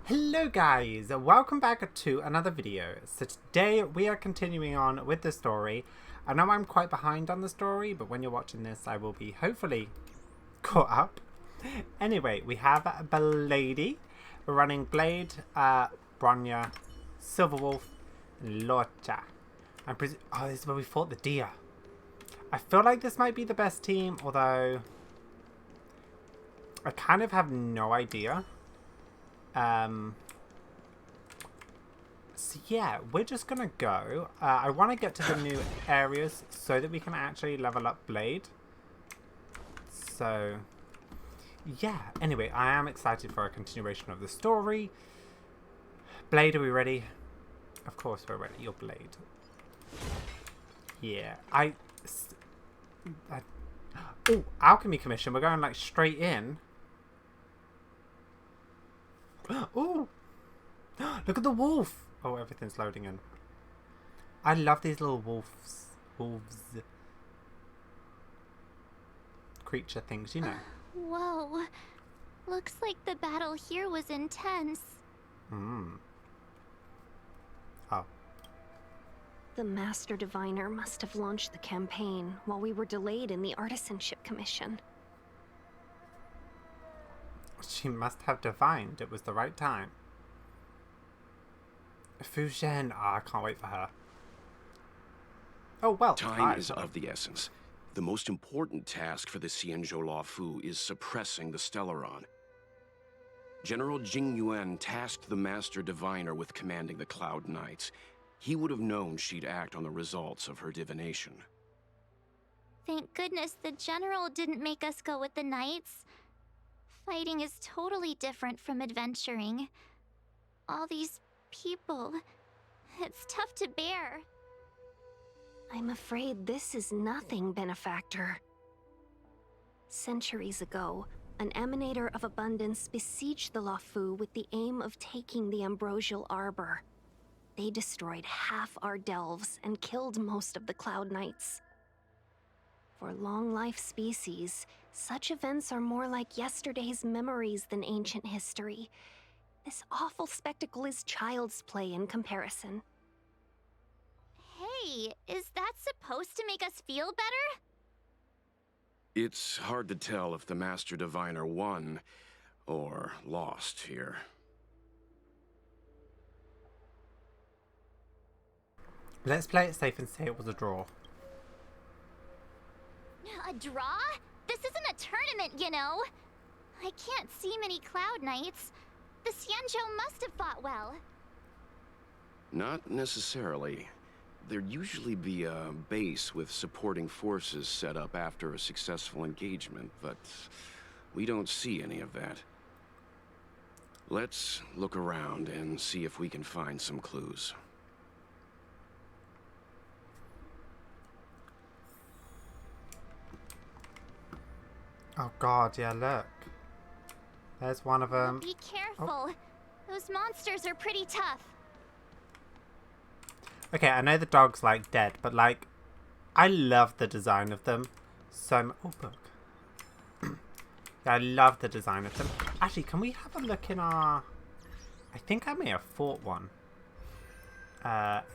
Hello guys, welcome back to another video. So today we are continuing on with the story. I know I'm quite behind on the story, but when you're watching this I will be hopefully caught up. Anyway, we have Blady. We're running Blade, Bronya, Silverwolf, and Lorcha. Oh, this is where we fought the deer. I feel like this might be the best team, although I kind of have no idea. So yeah, we're just gonna go. I want to get to the new areas so that we can actually level up Blade. So yeah, anyway, I am excited for a continuation of the story. Blade, are we ready? Of course we're ready. You're Blade. Yeah, oh, alchemy commission. We're going like straight in. Oh, look at the wolf. Oh, everything's loading in. I love these little wolves creature things, you know. Whoa. Looks like the battle here was intense. Oh. The Master Diviner must have launched the campaign while we were delayed in the Artisanship Commission. She must have divined it was the right time. Fu Shen. Oh, I can't wait for her. Oh, well. Time is of the essence. The most important task for the Xianzhou Law Fu is suppressing the Stellaron. General Jing Yuan tasked the Master Diviner with commanding the Cloud Knights. He would have known she'd act on the results of her divination. Thank goodness the General didn't make us go with the Knights. Fighting is totally different from adventuring. All these people, it's tough to bear. I'm afraid this is nothing, Benefactor. Centuries ago, an Emanator of Abundance besieged the Luofu with the aim of taking the Ambrosial Arbor. They destroyed half our delves and killed most of the Cloud Knights. For long-life species, such events are more like yesterday's memories than ancient history. This awful spectacle is child's play in comparison. Hey, is that supposed to make us feel better? It's hard to tell if the Master Diviner won or lost here. Let's play it safe and say it was a draw. A draw? This isn't a tournament, you know. I can't see many Cloud Knights. The Xianzhou must have fought well. Not necessarily. There'd usually be a base with supporting forces set up after a successful engagement, but we don't see any of that. Let's look around and see if we can find some clues. Oh god, yeah, look. There's one of them. Be careful. Oh. Those monsters are pretty tough. Okay, I know the dog's like dead, but like, I love the design of them. Oh, book. Yeah, I love the design of them. Actually, can we have a look in our... I think I may have fought one.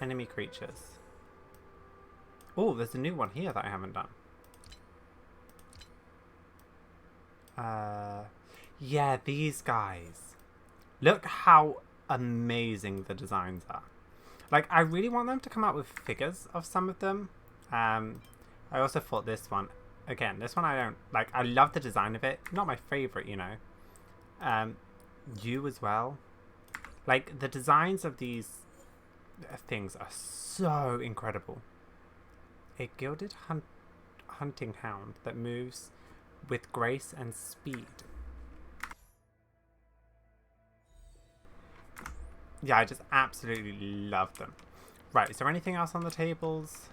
Enemy creatures. Oh, there's a new one here that I haven't done. Yeah, these guys. Look how amazing the designs are. Like, I really want them to come out with figures of some of them. I also thought this one. Again, this one I don't... Like, I love the design of it. Not my favourite, you know. You as well. Like, the designs of these things are so incredible. A gilded hunting hound that moves with grace and speed. Yeah, I just absolutely love them. Right, is there anything else on the tables?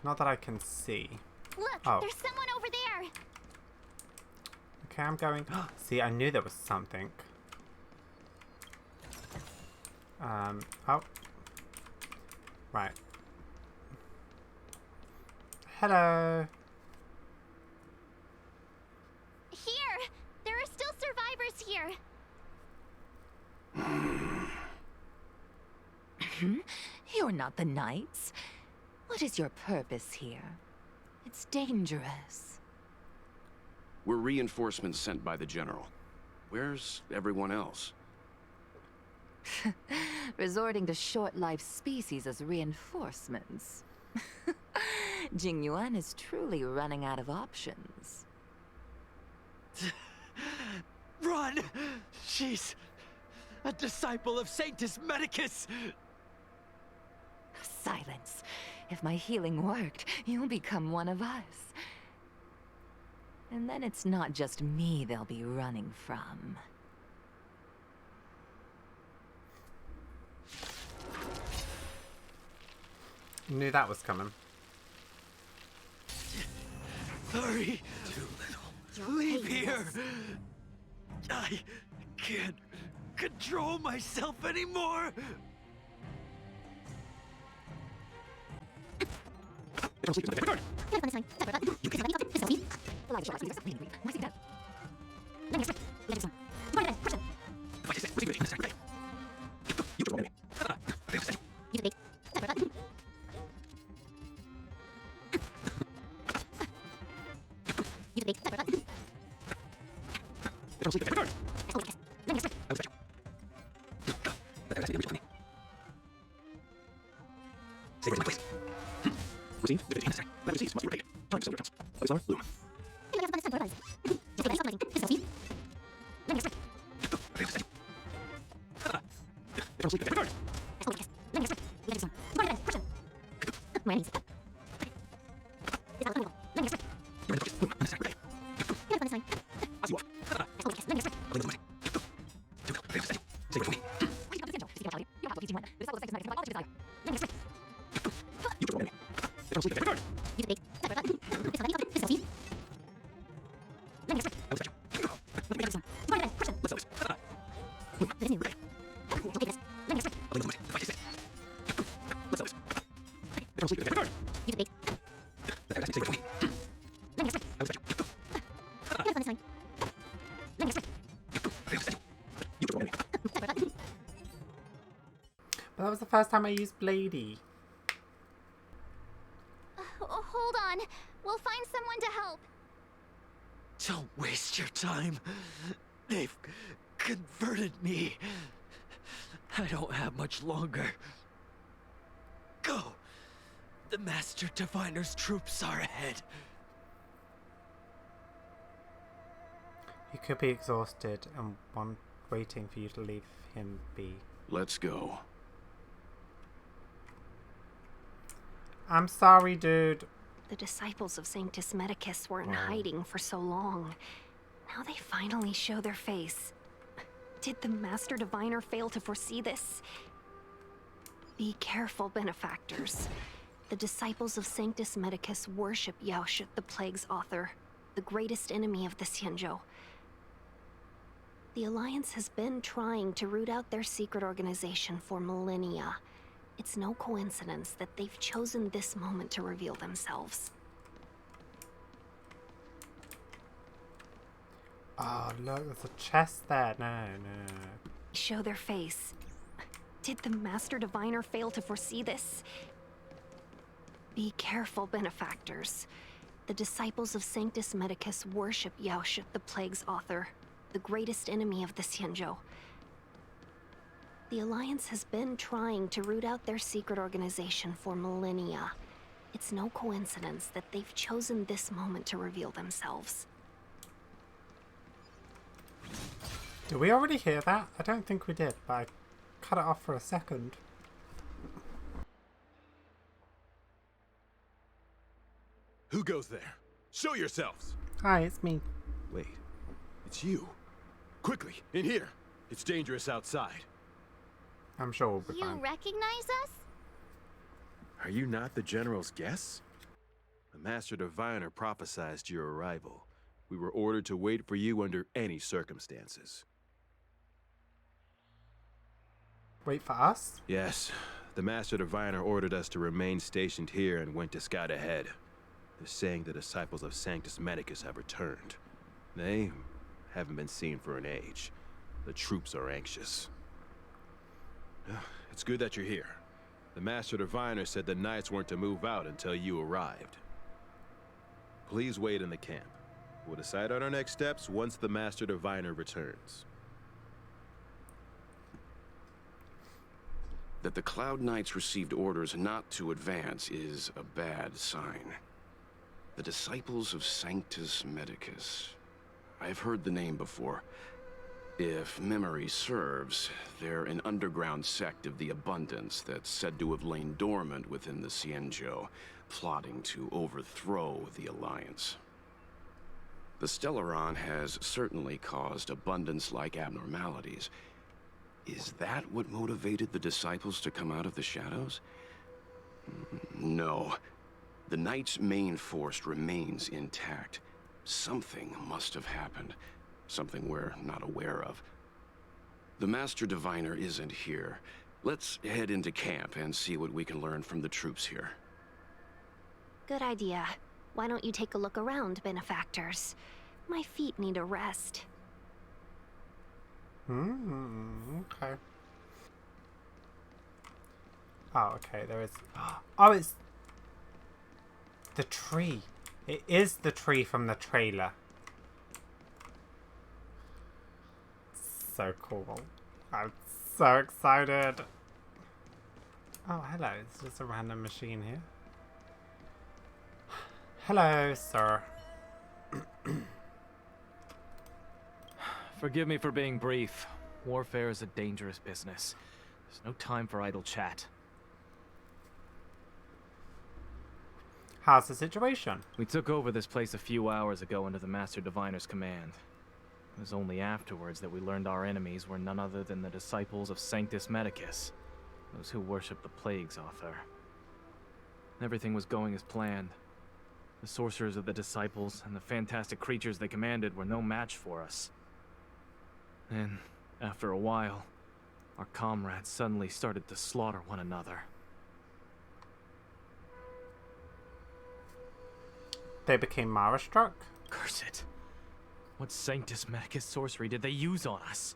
Not that I can see. Look, Oh. there's someone over there. Okay, I'm going... See, I knew there was something. Oh. Right. Hello. Here! There are still survivors here. You're not the Knights. What is your purpose here? It's dangerous. We're reinforcements sent by the General. Where's everyone else? Resorting to short-lived species as reinforcements. Jingyuan is truly running out of options. Run! She's a disciple of Sanctus Medicus! Silence. If my healing worked, you'll become one of us. And then it's not just me they'll be running from. Knew that was coming. Hurry! Too little. Leave here! I can't control myself anymore! But that was the first time I used Bladey. Hold on. We'll find someone to help. Don't waste your time. They've converted me. I don't have much longer. Go! The Master Diviner's troops are ahead. He could be exhausted and waiting for you to leave him be. Let's go. I'm sorry, dude. The disciples of Sanctus Medicus were in hiding for so long. Now they finally show their face. Did the Master Diviner fail to foresee this? Be careful, benefactors. The disciples of Sanctus Medicus worship Yaoshut, the Plague's author, the greatest enemy of the Xianzhou. The Alliance has been trying to root out their secret organization for millennia. It's no coincidence that they've chosen this moment to reveal themselves. Oh, look, there's a chest there. No. Show their face. Did the Master Diviner fail to foresee this? Be careful, benefactors. The disciples of Sanctus Medicus worship Yaoshut, the Plague's author, the greatest enemy of the Xianzhou. The Alliance has been trying to root out their secret organization for millennia. It's no coincidence that they've chosen this moment to reveal themselves. Did we already hear that? I don't think we did, but I cut it off for a second. Who goes there? Show yourselves! Hi, it's me. Wait, it's you. Quickly, in here. It's dangerous outside. I'm sure we'll be You fine. recognize us? Are you not the General's guests? The Master Diviner prophesized your arrival. We were ordered to wait for you under any circumstances. Wait for us? Yes, the Master Diviner ordered us to remain stationed here and went to scout ahead. They're saying the disciples of Sanctus Medicus have returned. They haven't been seen for an age. The troops are anxious. It's good that you're here. The Master Diviner said the Knights weren't to move out until you arrived. Please wait in the camp. We'll decide on our next steps once the Master Diviner returns. That the Cloud Knights received orders not to advance is a bad sign. The Disciples of Sanctus Medicus. I've heard the name before. If memory serves, they're an underground sect of the Abundance that's said to have lain dormant within the Xianzhou, plotting to overthrow the Alliance. The Stellaron has certainly caused Abundance-like abnormalities. Is that what motivated the Disciples to come out of the shadows? No. The Knight's main force remains intact. Something must have happened. Something we're not aware of. The Master Diviner isn't here. Let's head into camp and see what we can learn from the troops here. Good idea. Why don't you take a look around, benefactors? My feet need a rest. Okay. Oh, okay, there is... Oh, it's... the tree. It is the tree from the trailer. So cool. I'm so excited. Oh, hello. It's just a random machine here. Hello, sir. Forgive me for being brief. Warfare is a dangerous business. There's no time for idle chat. How's the situation? We took over this place a few hours ago under the Master Diviner's command. It was only afterwards that we learned our enemies were none other than the Disciples of Sanctus Medicus, those who worship the Plague's author. Everything was going as planned. The sorcerers of the Disciples and the fantastic creatures they commanded were no match for us. Then, after a while, our comrades suddenly started to slaughter one another. They became Mara-struck? Curse it. What Sanctus Medicus sorcery did they use on us?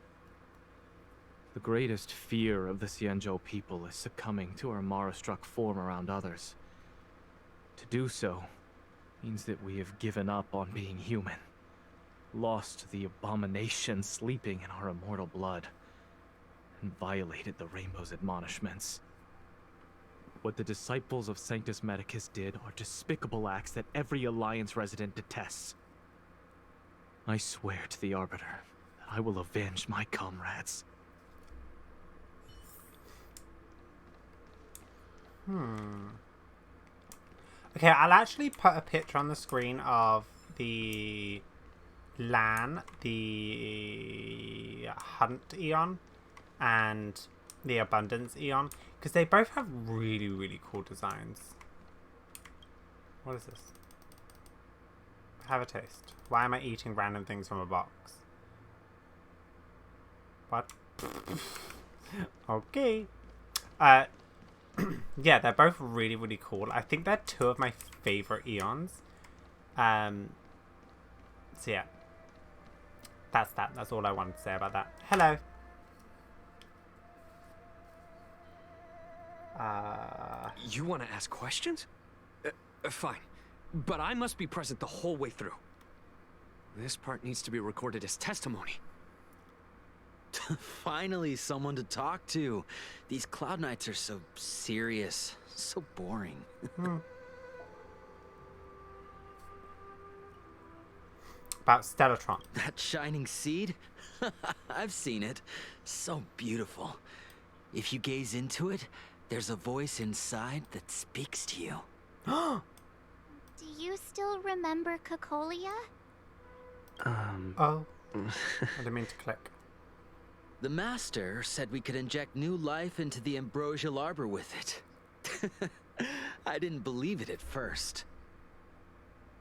The greatest fear of the Xianzhou people is succumbing to our Mara-struck form around others. To do so means that we have given up on being human, lost the abomination sleeping in our immortal blood, and violated the Rainbow's admonishments. What the Disciples of Sanctus Medicus did are despicable acts that every Alliance resident detests. I swear to the Arbiter that I will avenge my comrades. Okay, I'll actually put a picture on the screen of the Lan, the Hunt Eon, and the Abundance Eon, because they both have really, really cool designs. What is this? Have a taste. Why am I eating random things from a box? What? Okay. Yeah, they're both really, really cool. I think they're two of my favorite Eons. So yeah. That's that. That's all I wanted to say about that. Hello. You want to ask questions? Fine. But I must be present the whole way through. This part needs to be recorded as testimony. Finally, someone to talk to. These Cloud Knights are so serious, so boring. About Stellatron. That shining seed? I've seen it. So beautiful. If you gaze into it, there's a voice inside that speaks to you. Do you still remember Cacolia? Oh. I didn't mean to click. The Master said we could inject new life into the Ambrosial Arbor with it. I didn't believe it at first.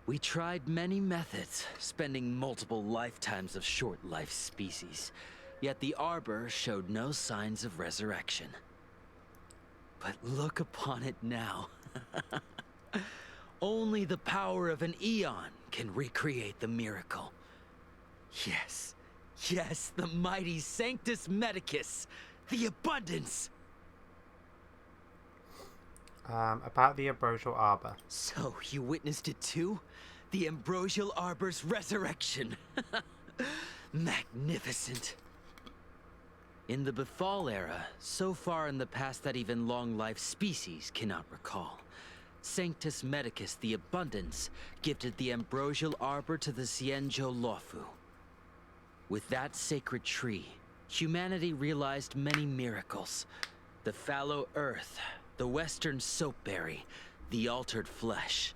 We tried many methods, spending multiple lifetimes of short-life species. Yet the Arbor showed no signs of resurrection. But look upon it now. Only the power of an Eon can recreate the miracle. Yes, yes, the mighty Sanctus Medicus, the Abundance. About the Ambrosial Arbor. So, you witnessed it too? The Ambrosial Arbor's resurrection. Magnificent. In the Befall era, so far in the past that even long-life species cannot recall, Sanctus Medicus the Abundance gifted the Ambrosial Arbor to the Xianzhou Luofu. With that sacred tree, humanity realized many miracles. The fallow earth, the western soapberry, the altered flesh.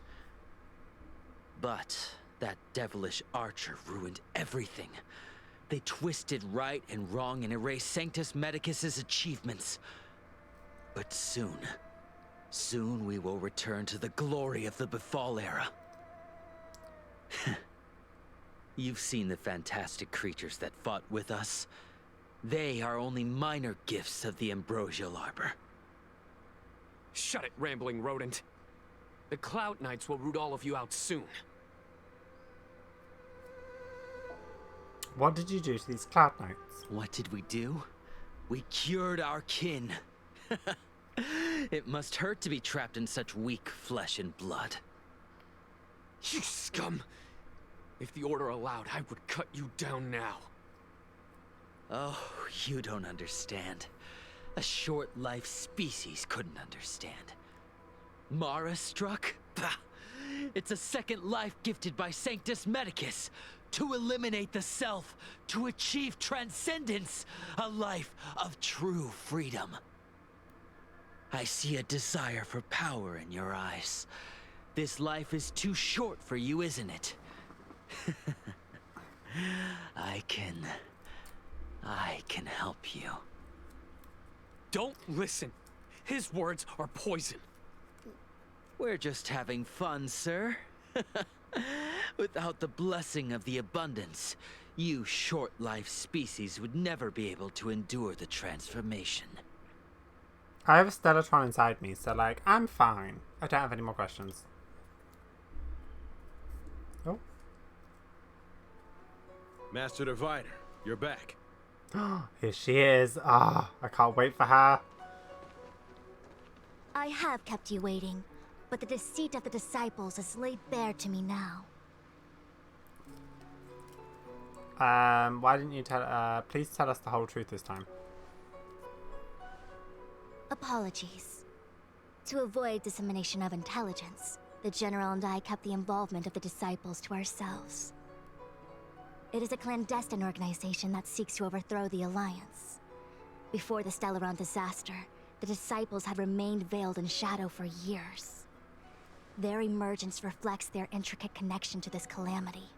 But that devilish archer ruined everything. They twisted right and wrong and erased Sanctus Medicus's achievements. But soon we will return to the glory of the Befall era. You've seen the fantastic creatures that fought with us. They are only minor gifts of the Ambrosial Arbor. Shut it, rambling rodent. The Cloud Knights will root all of you out soon. What did you do to these Cloud Knights? What did we do? We cured our kin. It must hurt to be trapped in such weak flesh and blood. You scum! If the Order allowed, I would cut you down now. Oh, you don't understand. A short-life species couldn't understand. Mara struck? Bah! It's a second life gifted by Sanctus Medicus. To eliminate the self, to achieve transcendence, a life of true freedom. I see a desire for power in your eyes. This life is too short for you, isn't it? I can help you. Don't listen. His words are poison. We're just having fun, sir. Without the blessing of the abundance, you short-life species would never be able to endure the transformation. I have a Stellatron inside me, so like, I'm fine. I don't have any more questions. Oh. Master Diviner, you're back. Here she is. Ah, I can't wait for her. I have kept you waiting, but the deceit of the disciples is laid bare to me now. Why didn't you please tell us the whole truth this time? Apologies. To avoid dissemination of intelligence, the General and I kept the involvement of the disciples to ourselves. It is a clandestine organization that seeks to overthrow the Alliance. Before the Stellaron disaster, the disciples had remained veiled in shadow for years. Their emergence reflects their intricate connection to this calamity.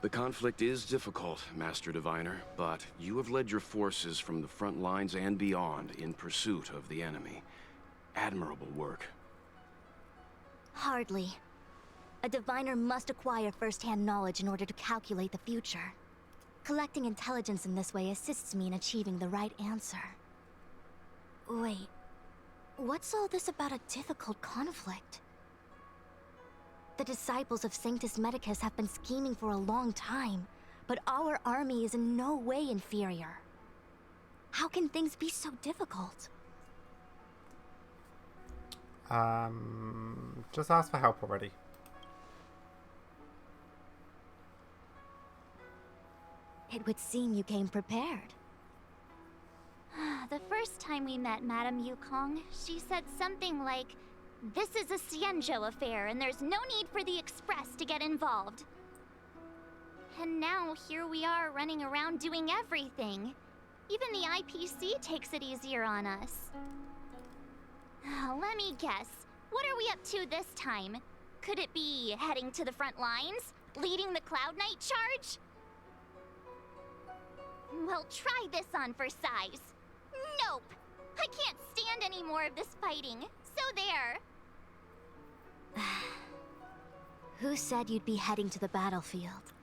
The conflict is difficult, Master Diviner, but you have led your forces from the front lines and beyond in pursuit of the enemy. Admirable work. Hardly. A diviner must acquire first-hand knowledge in order to calculate the future. Collecting intelligence in this way assists me in achieving the right answer. Wait, what's all this about a difficult conflict? The disciples of Sanctus Medicus have been scheming for a long time, but our army is in no way inferior. How can things be so difficult? Just ask for help already. It would seem you came prepared. The first time we met Madame Yukong, she said something like, "This is a Xianzhou affair, and there's no need for the Express to get involved." And now here we are running around doing everything. Even the IPC takes it easier on us. Let me guess. What are we up to this time? Could it be heading to the front lines? Leading the Cloud Knight charge? Well, try this on for size. Nope! I can't stand any more of this fighting. So there. Who said you'd be heading to the battlefield?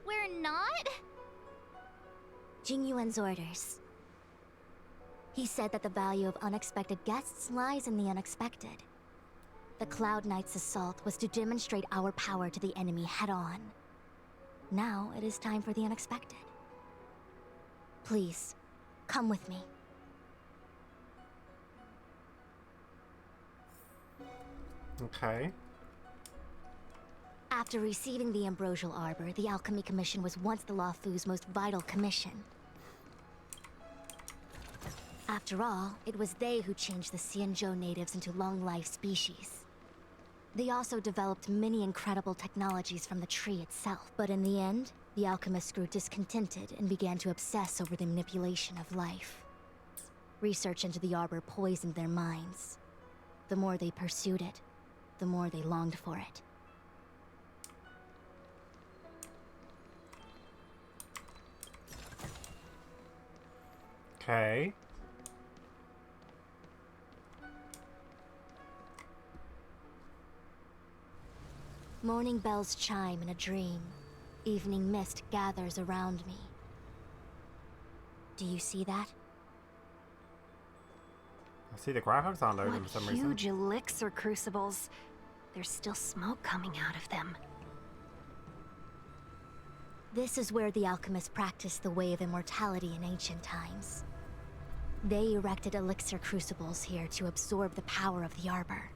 We're not? Jingyuan's orders. He said that the value of unexpected guests lies in the unexpected. The Cloud Knight's assault was to demonstrate our power to the enemy head-on. Now it is time for the unexpected. Please, Come with me. Okay. After receiving the Ambrosial Arbor, the Alchemy Commission was once the Luofu's most vital commission. After all, it was they who changed the Xianzhou natives into long-life species. They also developed many incredible technologies from the tree itself, but in the end, the alchemists grew discontented and began to obsess over the manipulation of life. Research into the arbor poisoned their minds. The more they pursued it, the more they longed for it. Okay. Morning bells chime in a dream. Evening mist gathers around me. Do you see that? I see the graphics aren't loading What for some reason. huge elixir crucibles. There's still smoke coming out of them. This is where the alchemists practiced the way of immortality in ancient times. They erected elixir crucibles here to absorb the power of the arbor,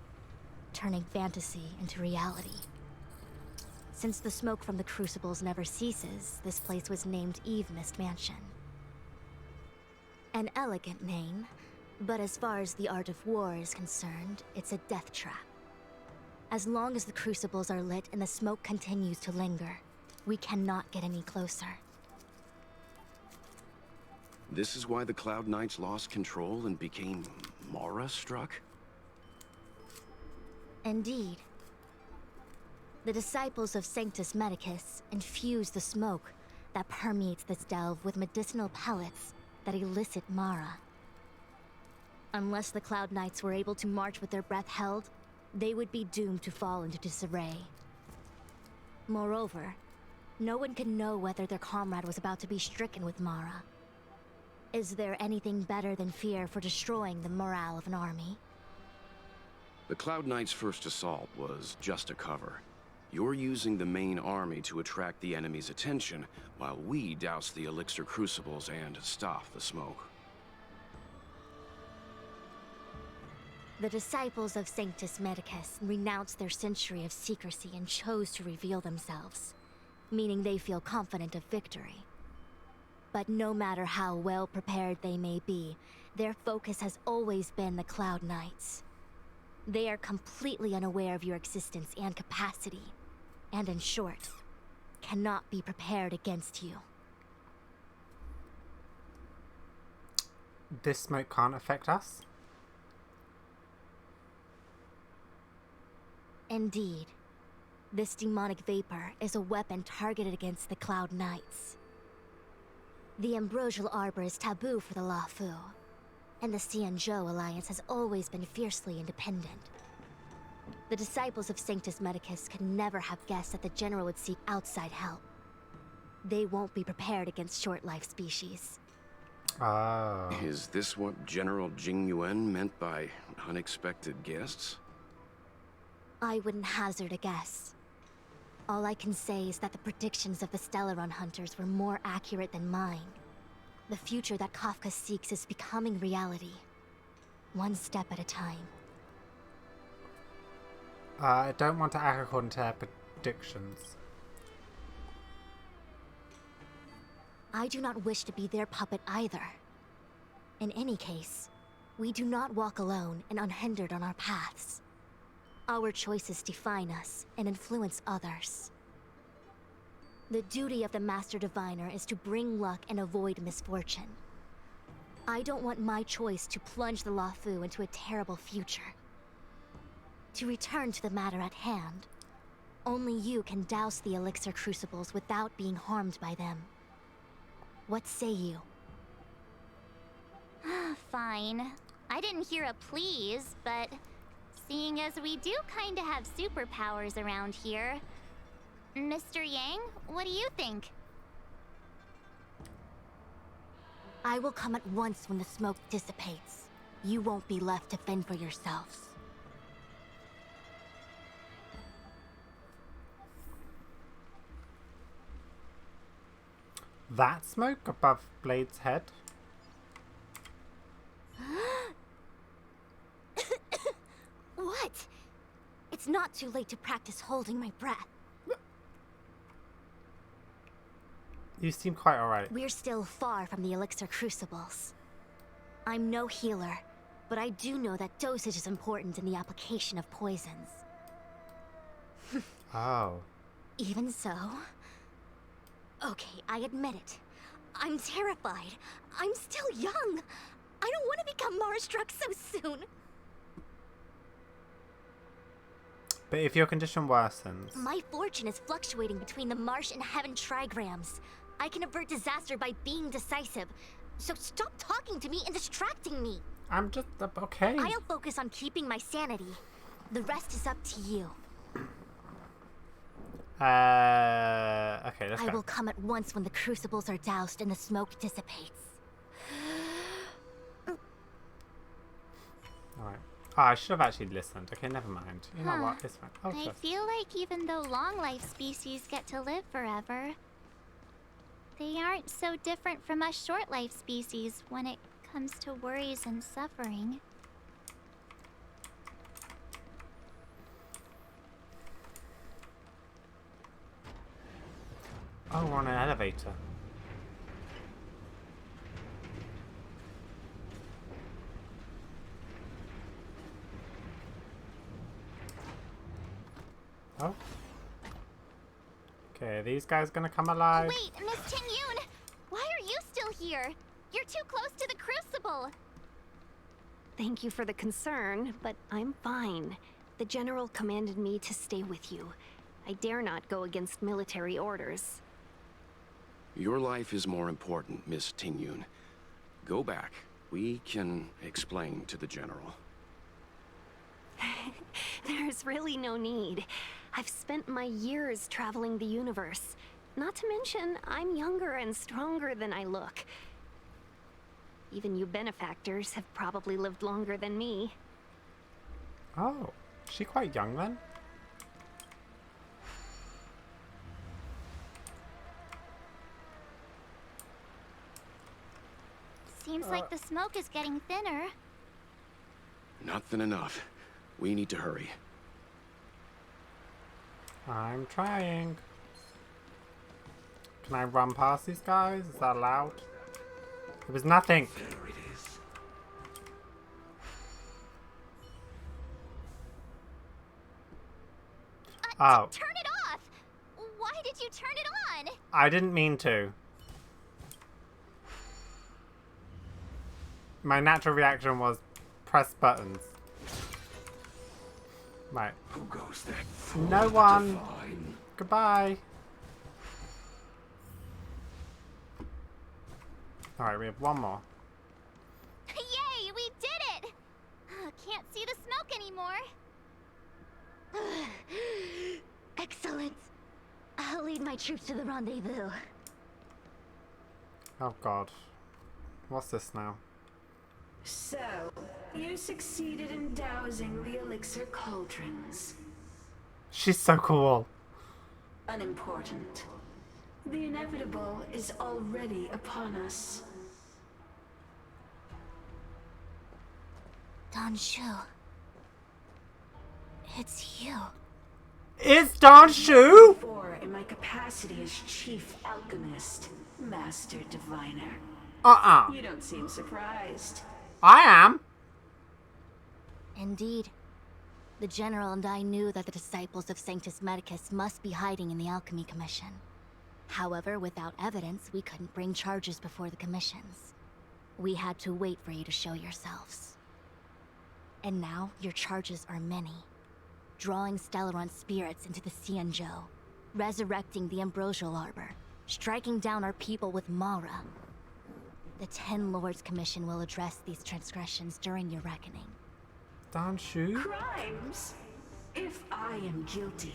turning fantasy into reality. Since the smoke from the crucibles never ceases, this place was named Eve Mist Mansion. An elegant name, but as far as the art of war is concerned, it's a death trap. As long as the crucibles are lit and the smoke continues to linger, we cannot get any closer. This is why the Cloud Knights lost control and became Mara-struck? Indeed. The disciples of Sanctus Medicus infuse the smoke that permeates this delve with medicinal pellets that elicit Mara. Unless the Cloud Knights were able to march with their breath held, they would be doomed to fall into disarray. Moreover, no one can know whether their comrade was about to be stricken with Mara. Is there anything better than fear for destroying the morale of an army? The Cloud Knights' first assault was just a cover. You're using the main army to attract the enemy's attention, while we douse the elixir crucibles and stop the smoke. The disciples of Sanctus Medicus renounced their century of secrecy and chose to reveal themselves, meaning they feel confident of victory. But no matter how well prepared they may be, their focus has always been the Cloud Knights. They are completely unaware of your existence and capacity, and in short, cannot be prepared against you. This smoke can't affect us? Indeed. This demonic vapor is a weapon targeted against the Cloud Knights. The Ambrosial Arbor is taboo for the Luofu, and the Xianzhou Alliance has always been fiercely independent. The disciples of Sanctus Medicus could never have guessed that the General would seek outside help. They won't be prepared against short-life species. Oh. Is this what General Jing Yuan meant by unexpected guests? I wouldn't hazard a guess. All I can say is that the predictions of the Stellaron hunters were more accurate than mine. The future that Kafka seeks is becoming reality. One step at a time. I don't want to act according to their predictions. I do not wish to be their puppet either. In any case, we do not walk alone and unhindered on our paths. Our choices define us and influence others. The duty of the Master Diviner is to bring luck and avoid misfortune. I don't want my choice to plunge the Luofu into a terrible future. To return to the matter at hand, only you can douse the elixir crucibles without being harmed by them. What say you? Fine. I didn't hear a please, but seeing as we do kinda have superpowers around here, Mr. Yang, what do you think? I will come at once when the smoke dissipates. You won't be left to fend for yourselves. That smoke above Blade's head? not too late to practice holding my breath. You seem quite alright. We're still far from the elixir crucibles. I'm no healer, but I do know that dosage is important in the application of poisons. Oh. Even so... Okay, I admit it. I'm terrified. I'm still young. I don't want to become Mara-struck so soon. But if your condition worsens... My fortune is fluctuating between the marsh and heaven trigrams. I can avert disaster by being decisive. So stop talking to me and distracting me. I'm just... okay. I'll focus on keeping my sanity. The rest is up to you. Okay, let's go. I will come at once when the crucibles are doused and the smoke dissipates. Alright. Oh, I should have actually listened. Okay, never mind. You know what? It's fine. Oh, I sure. feel like even though long-life species get to live forever, they aren't so different from us short-life species when it comes to worries and suffering. Oh, we're on an elevator. Oh. Okay, are these guys gonna come alive? Wait, Miss Ting-Yun! Why are you still here? You're too close to the crucible! Thank you for the concern, but I'm fine. The General commanded me to stay with you. I dare not go against military orders. Your life is more important, Miss Ting-Yun. Go back. We can explain to the General. There's really no need. I've spent my years traveling the universe. Not to mention, I'm younger and stronger than I look. Even you benefactors have probably lived longer than me. Oh, is she quite young then? Seems like the smoke is getting thinner. Not thin enough. We need to hurry. I'm trying. Can I run past these guys? Is that allowed? There was nothing. There it is. Oh, Turn it off! Why did you turn it on? I didn't mean to. My natural reaction was press buttons. Right. Who goes that fool No one. to find? Goodbye. Alright, we have one more. Yay, we did it! Can't see the smoke anymore. Excellent. I'll lead my troops to the rendezvous. Oh god. What's this now? So, you succeeded in dousing the elixir cauldrons. She's so cool. Unimportant. The inevitable is already upon us. Dan Shu. It's you. It's Dan Shu? For in my capacity as chief alchemist, master diviner. You don't seem surprised. I am. Indeed. The General and I knew that the disciples of Sanctus Medicus must be hiding in the Alchemy Commission. However, without evidence, we couldn't bring charges before the commissions. We had to wait for you to show yourselves. And now, your charges are many. Drawing Stellaron spirits into the Xianzhou, resurrecting the Ambrosial Arbor, striking down our people with Mara. The Ten Lords Commission will address these transgressions during your reckoning. Dan Shu? Crimes? If I am guilty,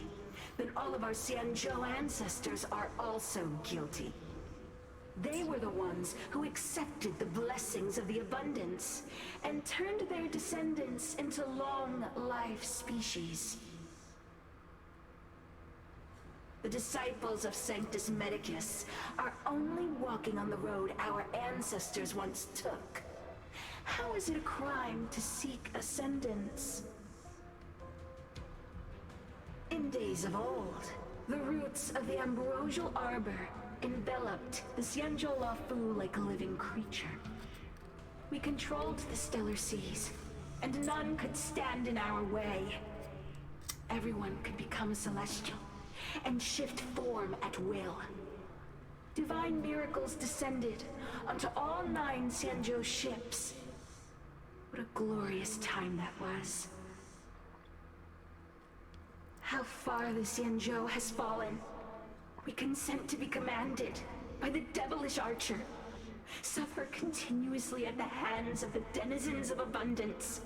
then all of our Xianzhou ancestors are also guilty. They were the ones who accepted the blessings of the abundance and turned their descendants into long-life species. The disciples of Sanctus Medicus are only walking on the road our ancestors once took. How is it a crime to seek ascendance? days of old, the roots of the ambrosial arbor enveloped the Xianzhou Lafu like a living creature. We controlled the stellar seas, and none could stand in our way. Everyone could become a celestial and shift form at will. Divine miracles descended onto all 9 Xianzhou ships. What a glorious time that was. How far the Xianzhou has fallen. We consent to be commanded by the devilish archer. Suffer continuously at the hands of the denizens of abundance.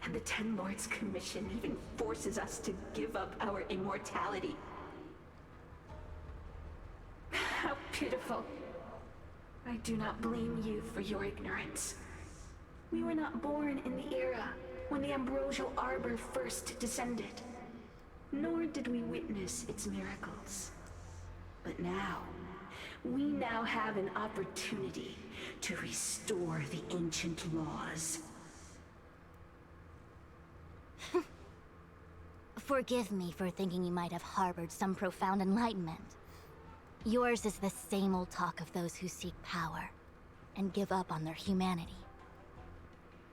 And the Ten Lords Commission even forces us to give up our immortality. How pitiful. I do not blame you for your ignorance. We were not born in the era when the ambrosial arbor first descended, nor did we witness its miracles. But now, we now have an opportunity to restore the ancient laws. Forgive me for thinking you might have harbored some profound enlightenment. Yours is the same old talk of those who seek power and give up on their humanity.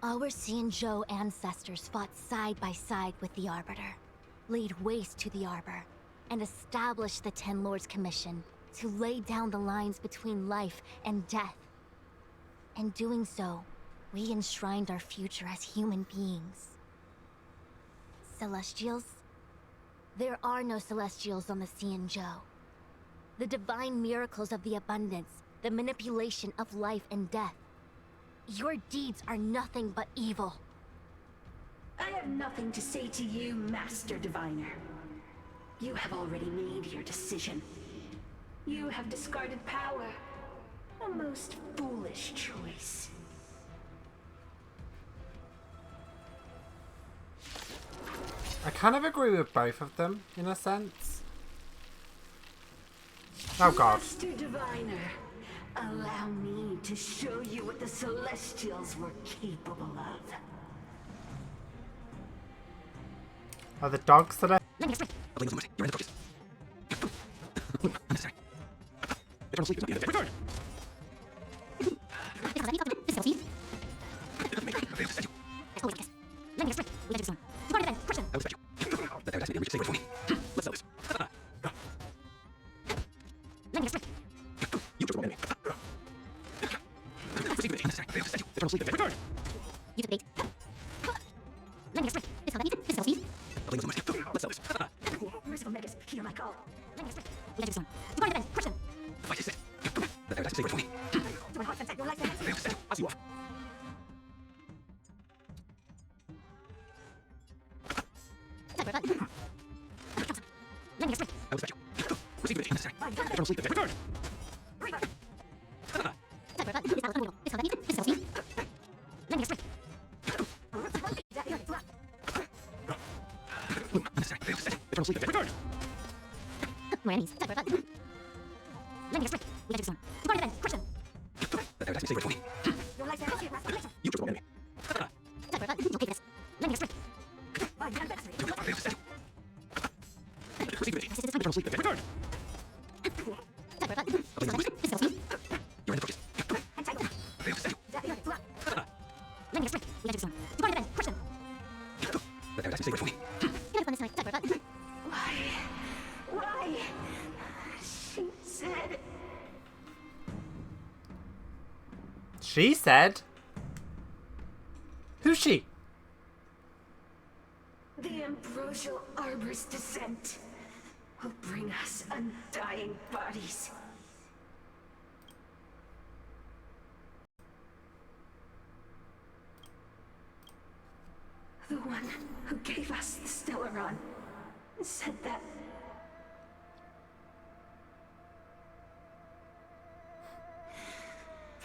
Our Xianzhou ancestors fought side by side with the Arbiter, laid waste to the Arbor, and established the Ten Lords Commission to lay down the lines between life and death. In doing so, we enshrined our future as human beings. Celestials? There are no Celestials on the Xianzhou. The divine miracles of the abundance, the manipulation of life and death. Your deeds are nothing but evil. I have nothing to say to you, Master Diviner. You have already made your decision. You have discarded power. A most foolish choice. I kind of agree with both of them, in a sense. Oh god. Master Diviner, allow me to show you what the Celestials were capable of. Are the dogs that are... You're in the focus. Unnecessary. Eternal sleep is not the end of the day. I will respect you. Let that be sacred for me. Let's sell this. You chose the wrong enemy. Proceed with it. Unnecessary. I will respect you. Eternal sleep is return. You took bait. Let's sell this. Merciful Megas, hear my call. Fight is set. Let that be sacred for me. To my heart and set your life ahead. I will set you. I'll see you off. I will respect you. Proceed with it. Unnecessary. Eternal sleep is return. Unnecessary. I will set you. Eternal sleep is return. More enemies. Let that be sacred for me. Your life ahead. You chose the wrong enemy. I will set you. Proceed with it. Eternal sleep is return. You're in the focus. I will set you. Let that be sacred for me. Why? She said... She said? Who's she? The ambrosial arbor's descent will bring us undying bodies. The one who gave us the Stellaron said that...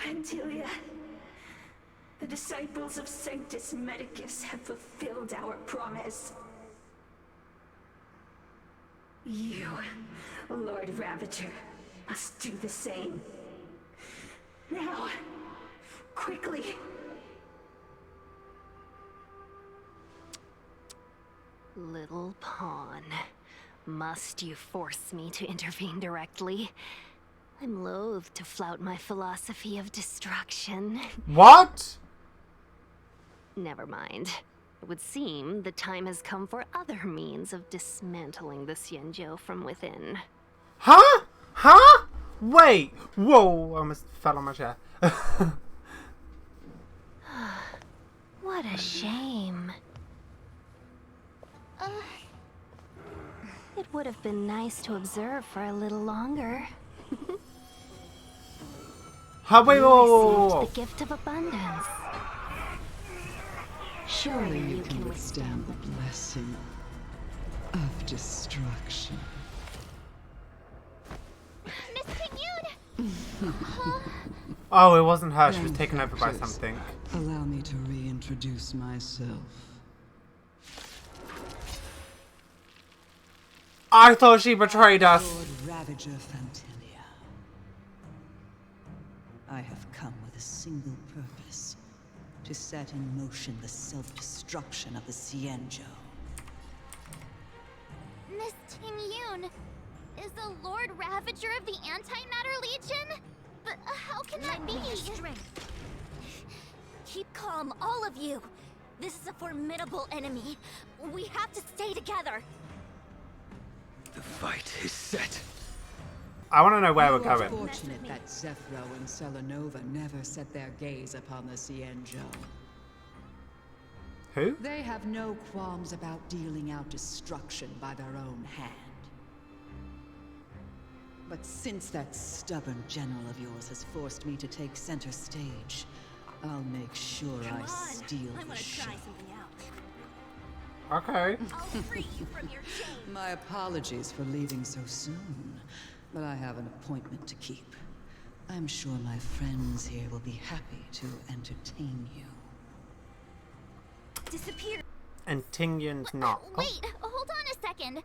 Pantilia, the disciples of Sanctus Medicus have fulfilled our promise. You, Lord Ravager, must do the same. Now, quickly. Little pawn. Must you force me to intervene directly? I'm loath to flout my philosophy of destruction. What? Never mind. It would seem the time has come for other means of dismantling the Xianzhou from within. Huh? Huh? Wait. Whoa. I almost fell on my chair. What a shame. It would have been nice to observe for a little longer. Huh? Wait, You whoa. received the gift of abundance. Surely you can withstand the blessing of destruction. Miss Ting-Yun! Oh, it wasn't her. She was taken over by something. Allow me to reintroduce myself. I thought she betrayed us. Lord Ravager Fantilia. I have come with a single purpose. To set in motion the self-destruction of the Xianzhou. Miss Ting-Yun is the Lord Ravager of the Antimatter Legion? But how can that be? Keep calm, all of you. This is a formidable enemy. We have to stay together. The fight is set. I want to know where we're You are going. fortunate that Zephyro and Selenova never set their gaze upon the Xianzhou. Who? They have no qualms about dealing out destruction by their own hand. But since that stubborn general of yours has forced me to take center stage, I'll make sure I steal the show. Okay. I'll free you from your chains. My apologies for leaving so soon, but I have an appointment to keep. I'm sure my friends here will be happy to entertain you. Disappear. And Ting-Yun's not. Oh. Wait, hold on a second.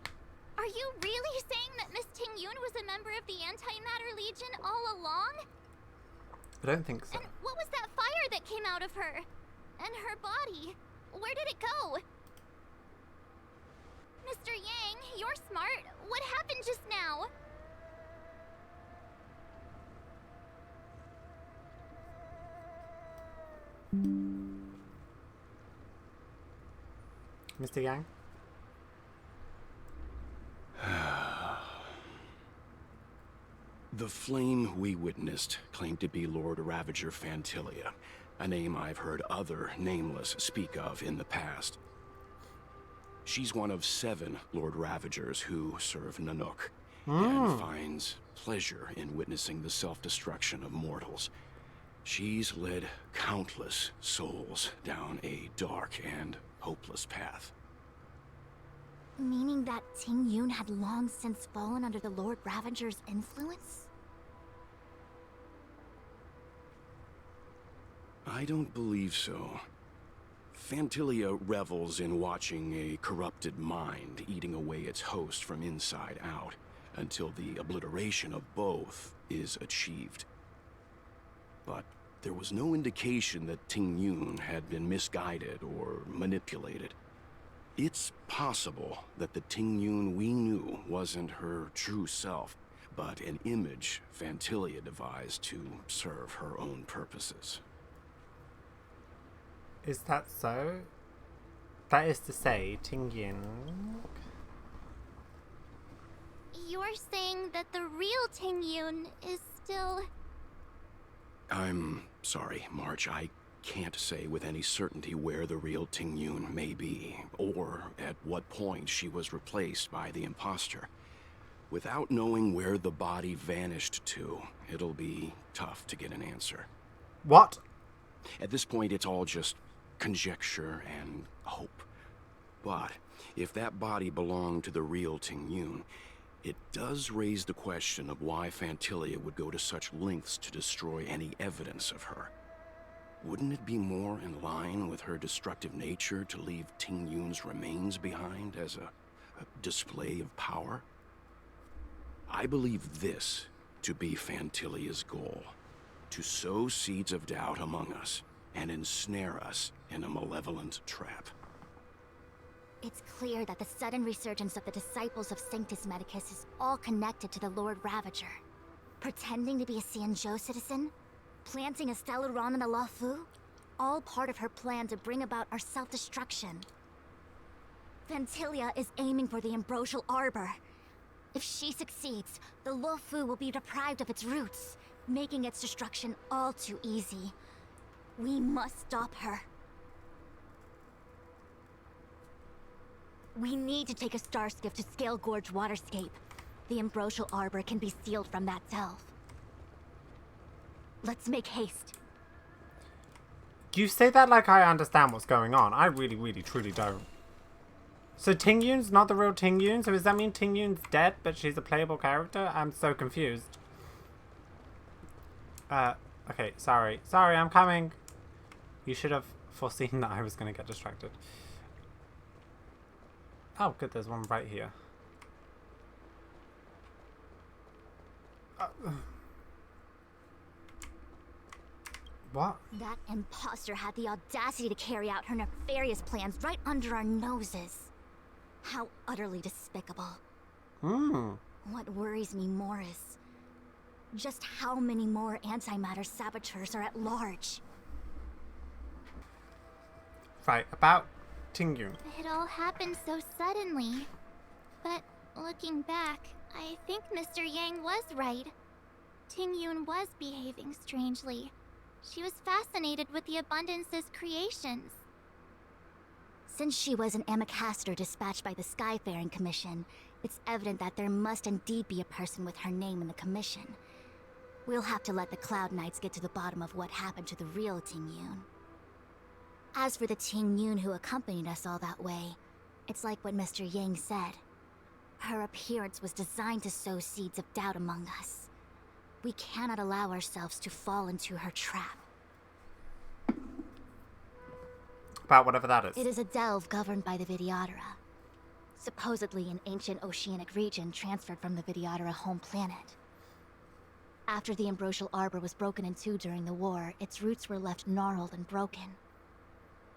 Are you really saying that Miss Ting-Yun was a member of the Antimatter Legion all along? I don't think so. And what was that fire that came out of her? And her body? Where did it go? Mr. Yang, you're smart. What happened just now? Mr. Yang? The flame we witnessed claimed to be Lord Ravager Fantilia, a name I've heard other nameless speak of in the past. She's one of 7 Lord Ravagers who serve Nanook, and finds pleasure in witnessing the self-destruction of mortals. She's led countless souls down a dark and hopeless path. Meaning that Ting-Yun had long since fallen under the Lord Ravager's influence? I don't believe so. Fantilia revels in watching a corrupted mind eating away its host from inside out, until the obliteration of both is achieved. But there was no indication that Ting-Yun had been misguided or manipulated. It's possible that the Ting-Yun we knew wasn't her true self, but an image Fantilia devised to serve her own purposes. Is that so? That is to say, Ting-Yun... You're saying that the real Ting-Yun is still... I'm sorry, March. I can't say with any certainty where the real Ting-Yun may be, or at what point she was replaced by the imposter. Without knowing where the body vanished to, it'll be tough to get an answer. What? At this point, it's all just conjecture and hope. But if that body belonged to the real Ting-Yun, it does raise the question of why Fantilia would go to such lengths to destroy any evidence of her. Wouldn't it be more in line with her destructive nature to leave Ting-Yun's remains behind as a display of power? I believe this to be Fantilia's goal: to sow seeds of doubt among us and ensnare us in a malevolent trap. It's clear that the sudden resurgence of the disciples of Sanctus Medicus is all connected to the Lord Ravager. Pretending to be a Xianzhou citizen? Planting a Stellaron in the Luofu? All part of her plan to bring about our self-destruction. Ventilia is aiming for the Ambrosial Arbor. If she succeeds, the Luofu will be deprived of its roots, making its destruction all too easy. We must stop her. We need to take a star skiff to Scale Gorge Waterscape. The Ambrosial Arbor can be sealed from that delve. Let's make haste. You say that like I understand what's going on. I really, really, truly don't. So Tingyun's not the real Tingyun? So does that mean Tingyun's dead, but she's a playable character? I'm so confused. Okay, sorry. Sorry, I'm coming. You should have foreseen that I was going to get distracted. Oh, good, there's one right here. What? That imposter had the audacity to carry out her nefarious plans right under our noses. How utterly despicable. What worries me more is just how many more antimatter saboteurs are at large. Right, about Tingyun. It all happened so suddenly. But looking back, I think Mr. Yang was right. Tingyun was behaving strangely. She was fascinated with the Abundance's creations. Since she was an Amicastor dispatched by the Skyfaring Commission, it's evident that there must indeed be a person with her name in the commission. We'll have to let the Cloud Knights get to the bottom of what happened to the real Tingyun. As for the Tingyun who accompanied us all that way, it's like what Mr. Yang said. Her appearance was designed to sow seeds of doubt among us. We cannot allow ourselves to fall into her trap. About whatever that is. It is a delve governed by the Vidyadhara. Supposedly an ancient oceanic region transferred from the Vidyadhara home planet. After the Ambrosial Arbor was broken in two during the war, its roots were left gnarled and broken.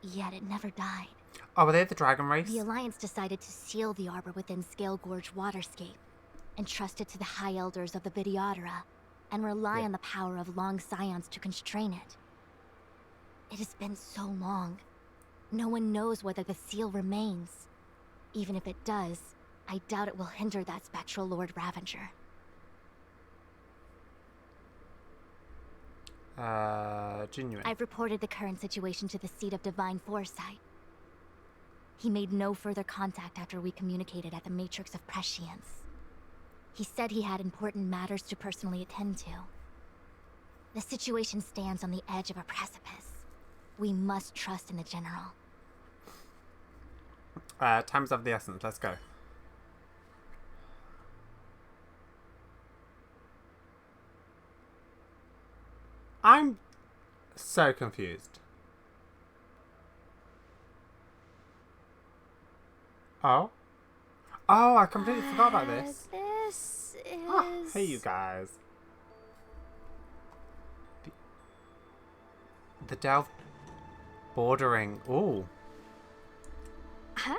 Yet it never died. Oh, were they the dragon race? The Alliance decided to seal the arbor within Scale Gorge Waterscape, entrust it to the High Elders of the Vidyadhara, and rely on the power of long scions to constrain it. It has been so long. No one knows whether the seal remains. Even if it does, I doubt it will hinder that spectral Lord Ravager. Genuine. I've reported the current situation to the Seat of Divine Foresight. He made no further contact after we communicated at the Matrix of Prescience. He said he had important matters to personally attend to. The situation stands on the edge of a precipice. We must trust in the General. Time's of the essence. Let's go. I'm so confused. Oh? Oh, I completely forgot about this. This is... Oh, hey, you guys. The delve bordering. Ooh. Huh?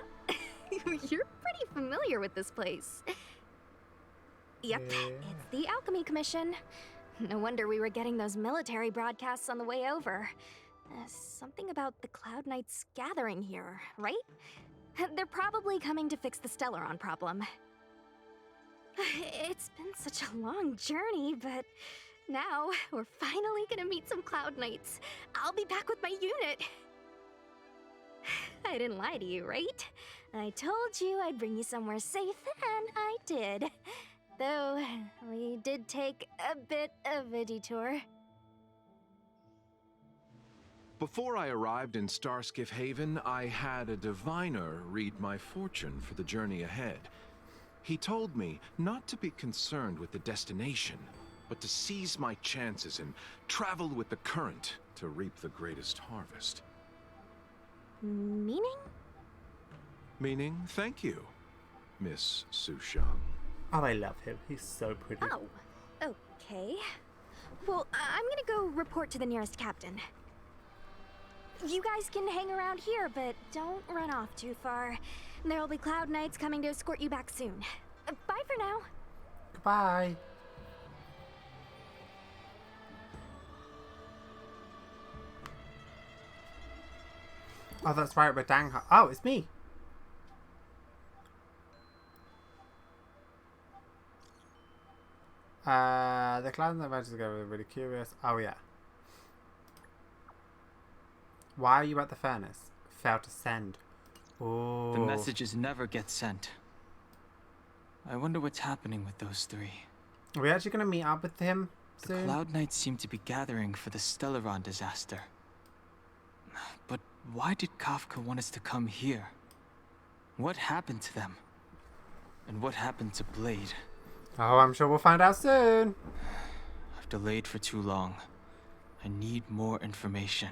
You're pretty familiar with this place. Yep, it's the Alchemy Commission. No wonder we were getting those military broadcasts on the way over. Something about the Cloud Knights gathering here, right? They're probably coming to fix the Stellaron problem. It's been such a long journey, but now we're finally gonna meet some Cloud Knights. I'll be back with my unit. I didn't lie to you, right? I told you I'd bring you somewhere safe, and I did. Though, we did take a bit of a detour. Before I arrived in Starskiff Haven, I had a diviner read my fortune for the journey ahead. He told me not to be concerned with the destination, but to seize my chances and travel with the current to reap the greatest harvest. Meaning? Meaning, thank you, Miss Sushang. Oh, I love him. He's so pretty. Oh, okay. Well, I'm gonna go report to the nearest captain. You guys can hang around here, but don't run off too far. There'll be Cloud Knights coming to escort you back soon. Bye for now. Goodbye. Oh, that's right, we're dang. Oh, it's me. The clouds and the together are really curious. Oh, yeah. Why are you at the furnace? Failed to send. Ooh. The messages never get sent. I wonder what's happening with those three. Are we actually going to meet up with him soon? The Cloud Knights seem to be gathering for the Stellaron disaster. But why did Kafka want us to come here? What happened to them? And what happened to Blade? Oh, I'm sure we'll find out soon. I've delayed for too long. I need more information.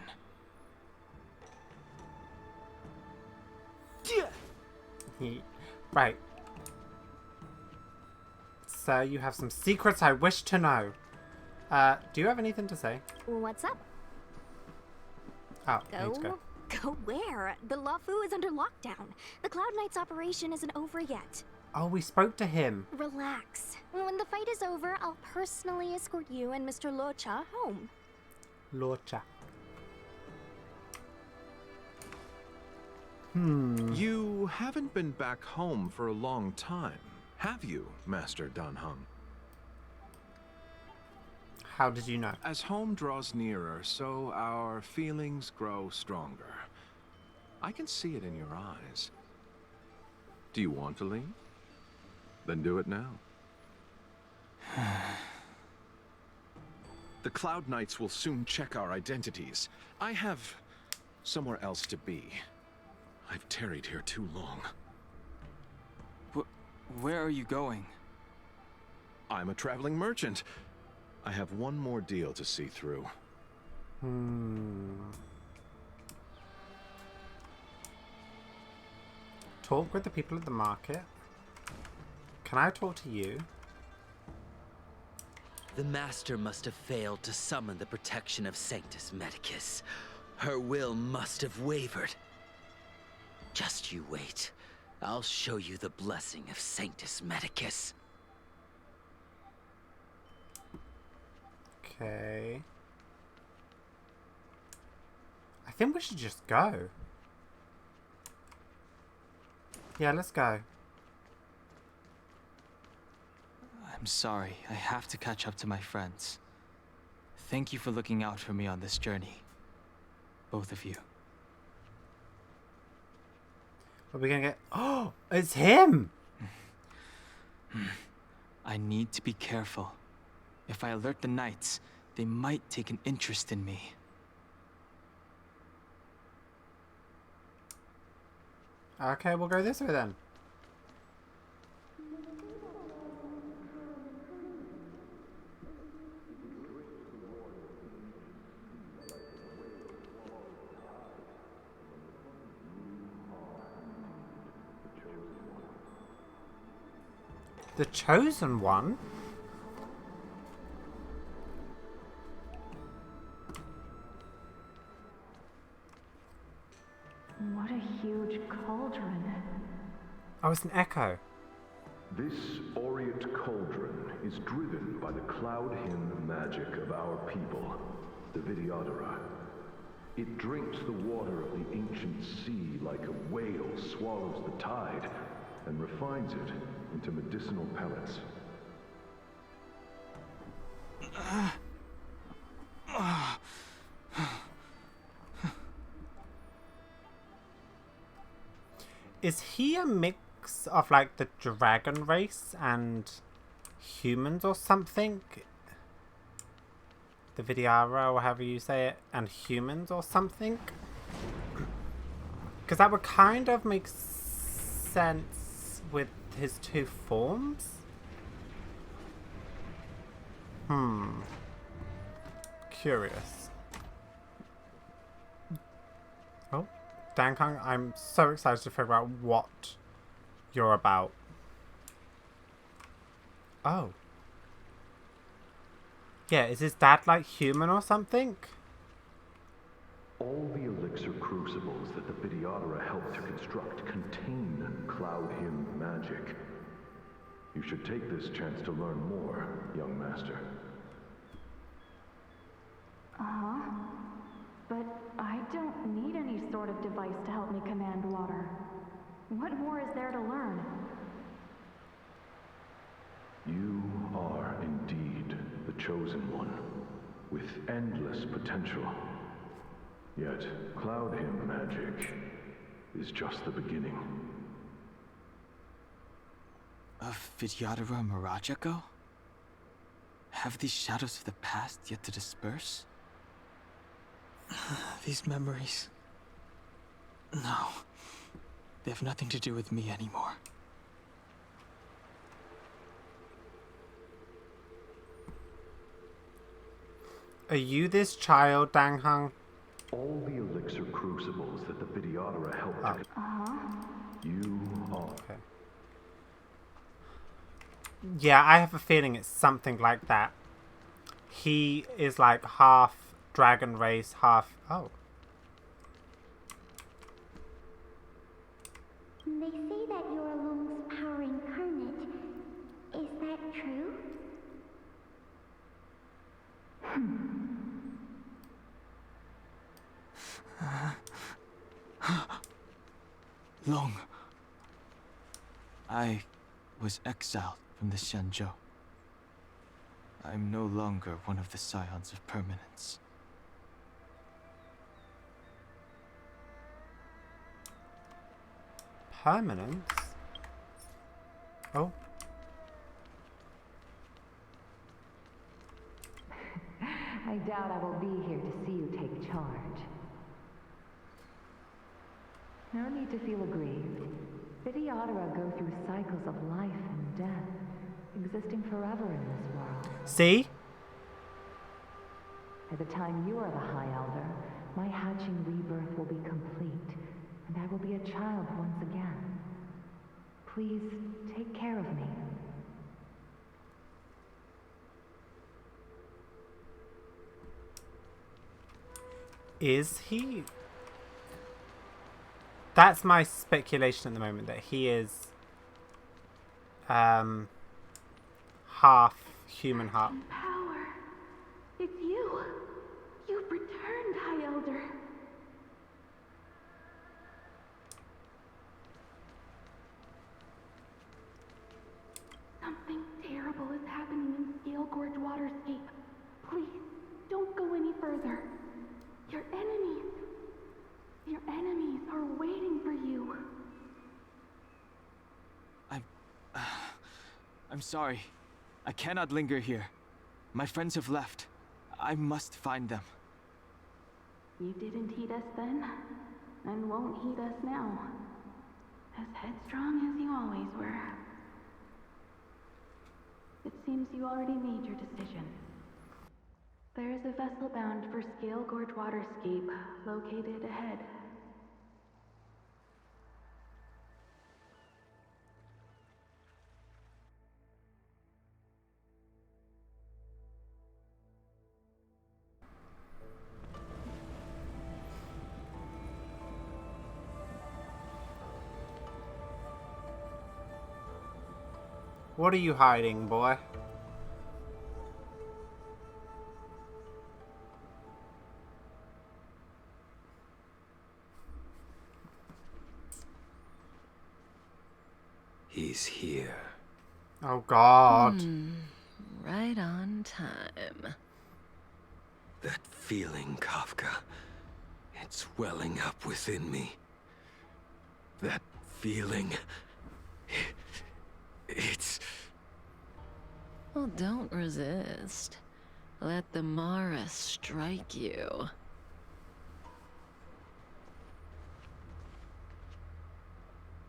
Right. So you have some secrets I wish to know. Do you have anything to say? What's up? Oh, I need to go. Go where? The Luofu is under lockdown. The Cloud Knights operation isn't over yet. Oh, we spoke to him. Relax. When the fight is over, I'll personally escort you and Mr. Locha home. Locha. You haven't been back home for a long time, have you, Master Danheng? How did you know? As home draws nearer, so our feelings grow stronger. I can see it in your eyes. Do you want to leave? Then do it now. The Cloud Knights will soon check our identities. I have somewhere else to be. I've tarried here too long. Where are you going? I'm a traveling merchant. I have one more deal to see through. Talk with the people at the market. Can I talk to you? The Master must have failed to summon the protection of Sanctus Medicus. Her will must have wavered. Just you wait. I'll show you the blessing of Sanctus Medicus. Okay. I think we should just go. Yeah, let's go. I'm sorry. I have to catch up to my friends. Thank you for looking out for me on this journey. Both of you. What are we gonna get? Oh, it's him! I need to be careful. If I alert the Knights, they might take an interest in me. Okay, we'll go this way then. The Chosen One? What a huge cauldron. Oh, it's an echo. This aureate cauldron is driven by the cloud hymn magic of our people, the Vidyadhara. It drinks the water of the ancient sea like a whale swallows the tide, and refines it into medicinal pellets. Is he a mix of like the dragon race and humans or something? The Vidyadhara, or however you say it, and humans or something? Because that would kind of make sense with his two forms. Curious. Oh, Dankang, I'm so excited to figure out what you're about. Oh. Yeah, is his dad like human or something? All the elixir crucibles that the Vidyadhara helped to construct contain magic. You should take this chance to learn more, young master. Uh-huh. But I don't need any sort of device to help me command water. What more is there to learn? You are indeed the chosen one, with endless potential. Yet, Cloud Hymn magic is just the beginning. Of Vidyadhara Mirage Echo? Have these shadows of the past yet to disperse? These memories... No. They have nothing to do with me anymore. Are you this child, Dang Hung? All the elixir crucibles that the Vidyadhara helped to... You are... Okay. Yeah, I have a feeling it's something like that. He is like half dragon race, half... Oh. They say that you're Lung's power incarnate. Is that true? Long. I was exiled from the Xianzhou. I'm no longer one of the Scions of Permanence. Permanence? Oh. I doubt I will be here to see you take charge. No need to feel aggrieved. Vidyadhara go through cycles of life and death, existing forever in this world. See? By the time you are the High Elder, my hatching rebirth will be complete, and I will be a child once again. Please take care of me. Is he? That's my speculation at the moment, that he is half human, half... Power. It's you. You've returned, High Elder. Something terrible is happening in Scale Gorge Waterscape. Please, don't go any further. Your enemies are waiting for you. I'm sorry. I cannot linger here. My friends have left. I must find them. You didn't heed us then, and won't heed us now. As headstrong as you always were. It seems you already made your decision. There is a vessel bound for Scale Gorge Waterscape, located ahead. What are you hiding, boy? He's here. Oh, God. Right on time. That feeling, Kafka. It's welling up within me. That feeling... It's... Well, don't resist. Let the Mara strike you.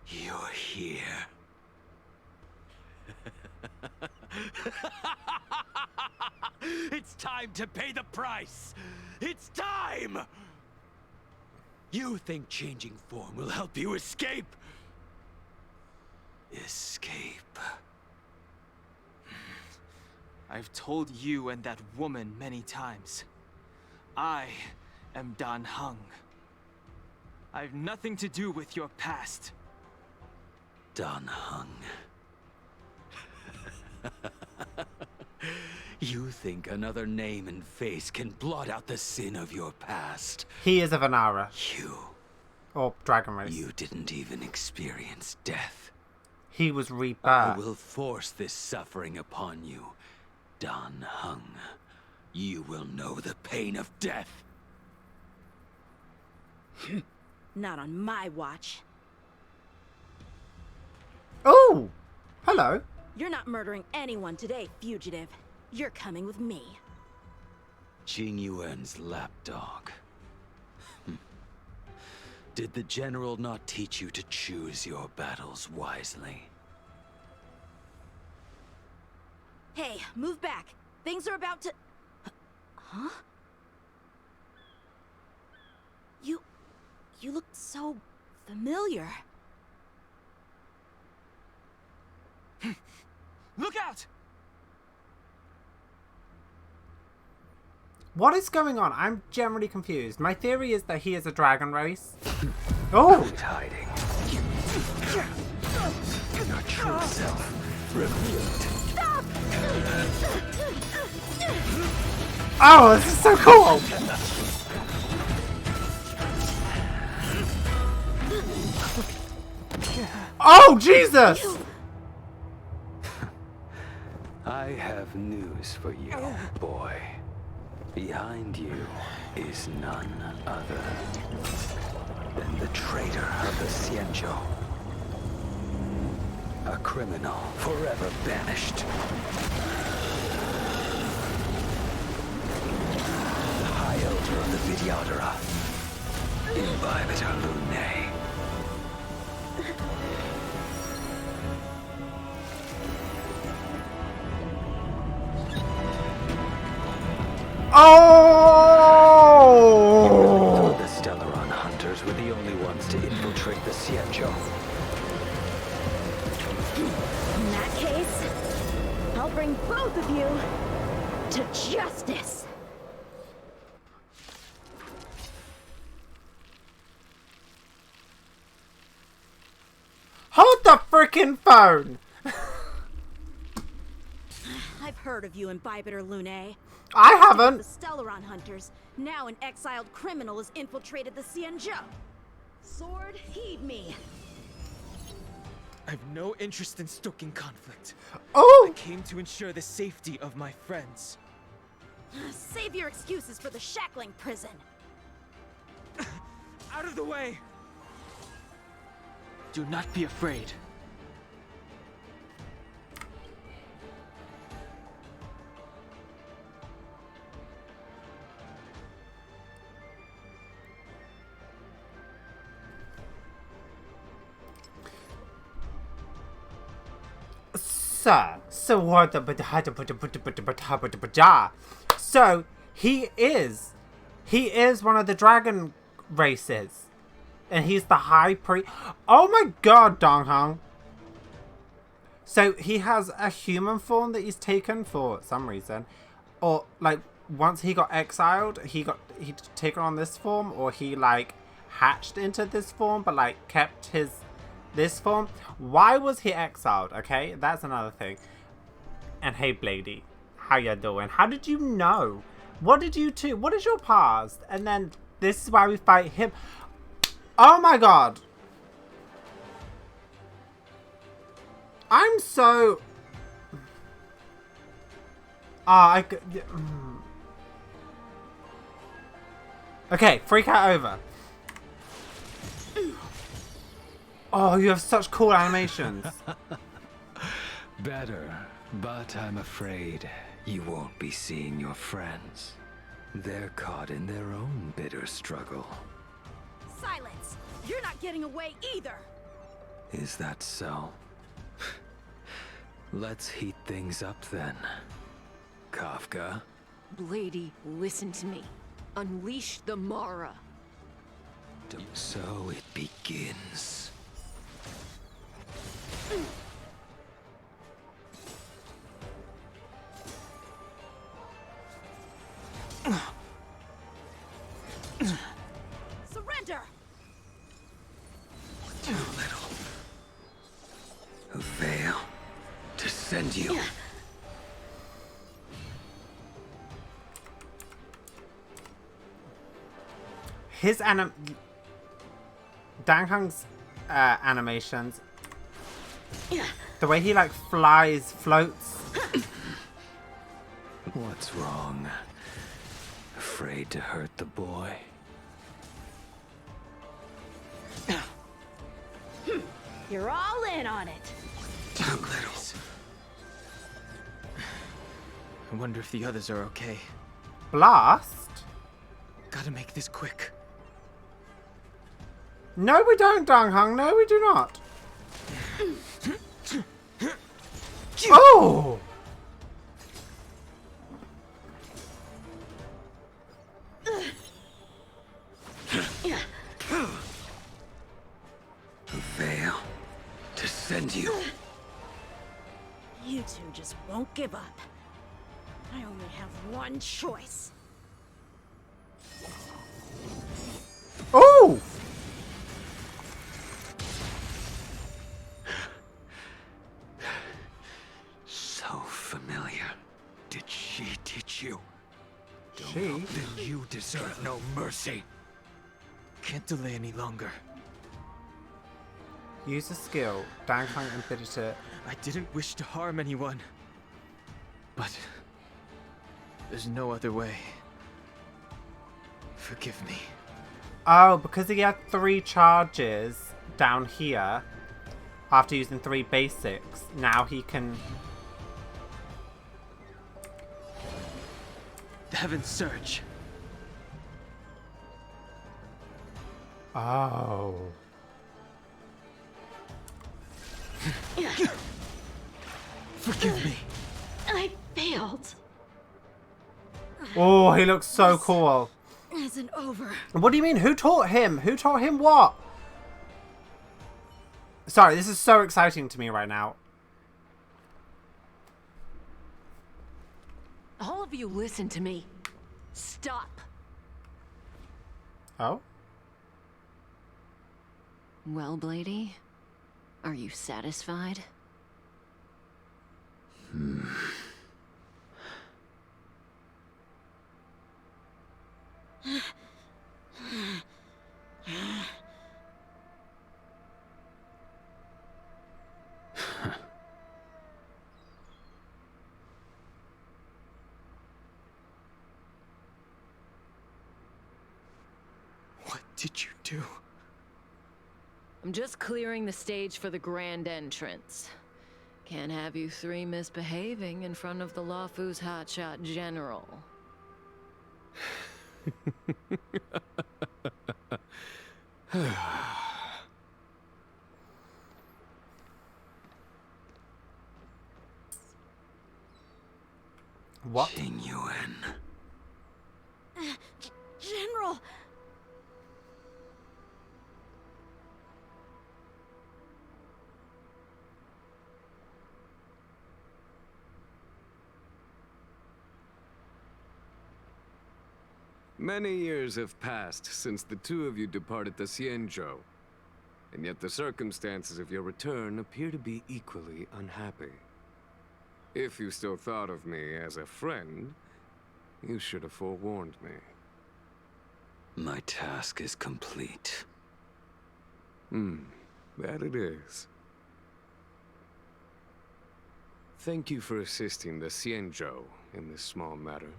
You're here. It's time to pay the price! It's time! You think changing form will help you escape? Escape. I've told you and that woman many times. I am Dan Heng. I have nothing to do with your past. Dan Heng. You think another name and face can blot out the sin of your past? He is a Vanara. You. Or Dragon Race. You didn't even experience death. He was rebirthed. I will force this suffering upon you, Dan Heng. You will know the pain of death. Not on my watch. Oh! Hello. You're not murdering anyone today, fugitive. You're coming with me. Jing Yuan's lapdog. Did the general not teach you to choose your battles wisely? Hey, move back. Things are about to... Huh? You look so familiar. Look out! What is going on? I'm generally confused. My theory is that he is a dragon race. Oh! Quit hiding. Your true self revealed. Stop! Oh, this is so cool! Oh, Jesus! I have news for you, boy. Behind you is none other than the traitor of the Xianzhou. A criminal forever banished. The High Elder of the Vidyadhara. Imbibitor Lunae. Oh! The Stellaron hunters were the only ones to infiltrate the Xianzhou. In that case, I'll bring both of you to justice. Hold the frickin' phone! I've heard of you, Imbibitor Lunae. I haven't. The Stellaron hunters. Now an exiled criminal has infiltrated the Xianzhou. Sword, heed me. I've no interest in stoking conflict. Oh! I came to ensure the safety of my friends. Save your excuses for the shackling prison. Out of the way! Do not be afraid. So what the So he is one of the dragon races. And he's the high priest. Oh my god, Dan Heng. So he has a human form that he's taken for some reason. Or like once he got exiled, he'd taken on this form, or he like hatched into this form but like kept this form. Why was he exiled? Okay, that's another thing. And hey Blady, how you doing? How did you know? What did you do? What is your past? And then this is why we fight him. Oh my god. I'm so... Okay, freak out over. Oh, you have such cool animations. Better, but I'm afraid you won't be seeing your friends. They're caught in their own bitter struggle. Silence! You're not getting away either! Is that so? Let's heat things up then. Kafka? Blady, listen to me. Unleash the Mara. So it begins. Surrender! Too little. His Danghang's animations, the way he like floats. What's wrong? Afraid to hurt the boy? You're all in on it. Too little. I wonder if the others are okay. Blast? Gotta make this quick. No, we don't, Danghang. No, we do not. Oh! Veil to send you. You two just won't give up. I only have one choice. Oh! So familiar. Did she teach you? She? Then you deserve no mercy. Can't delay any longer. Use a skill. Danghang Imbibitor. I didn't wish to harm anyone. But there's no other way. Forgive me. Oh, because he had 3 charges down here after using 3 basics, now he can... The Heaven's Surge. Oh. Forgive me. I failed. Oh, he looks so cool. Isn't over. What do you mean? Who taught him? Who taught him what? Sorry, this is so exciting to me right now. All of you listen to me. Stop. Oh? Well, Blady, are you satisfied? What did you do? I'm just clearing the stage for the grand entrance. Can't have you 3 misbehaving in front of the Luofu's hotshot general. What? Jingyuan. General! Many years have passed since the two of you departed the Xianzhou, and yet the circumstances of your return appear to be equally unhappy. If you still thought of me as a friend, you should have forewarned me. My task is complete. That it is. Thank you for assisting the Xianzhou in this small matter.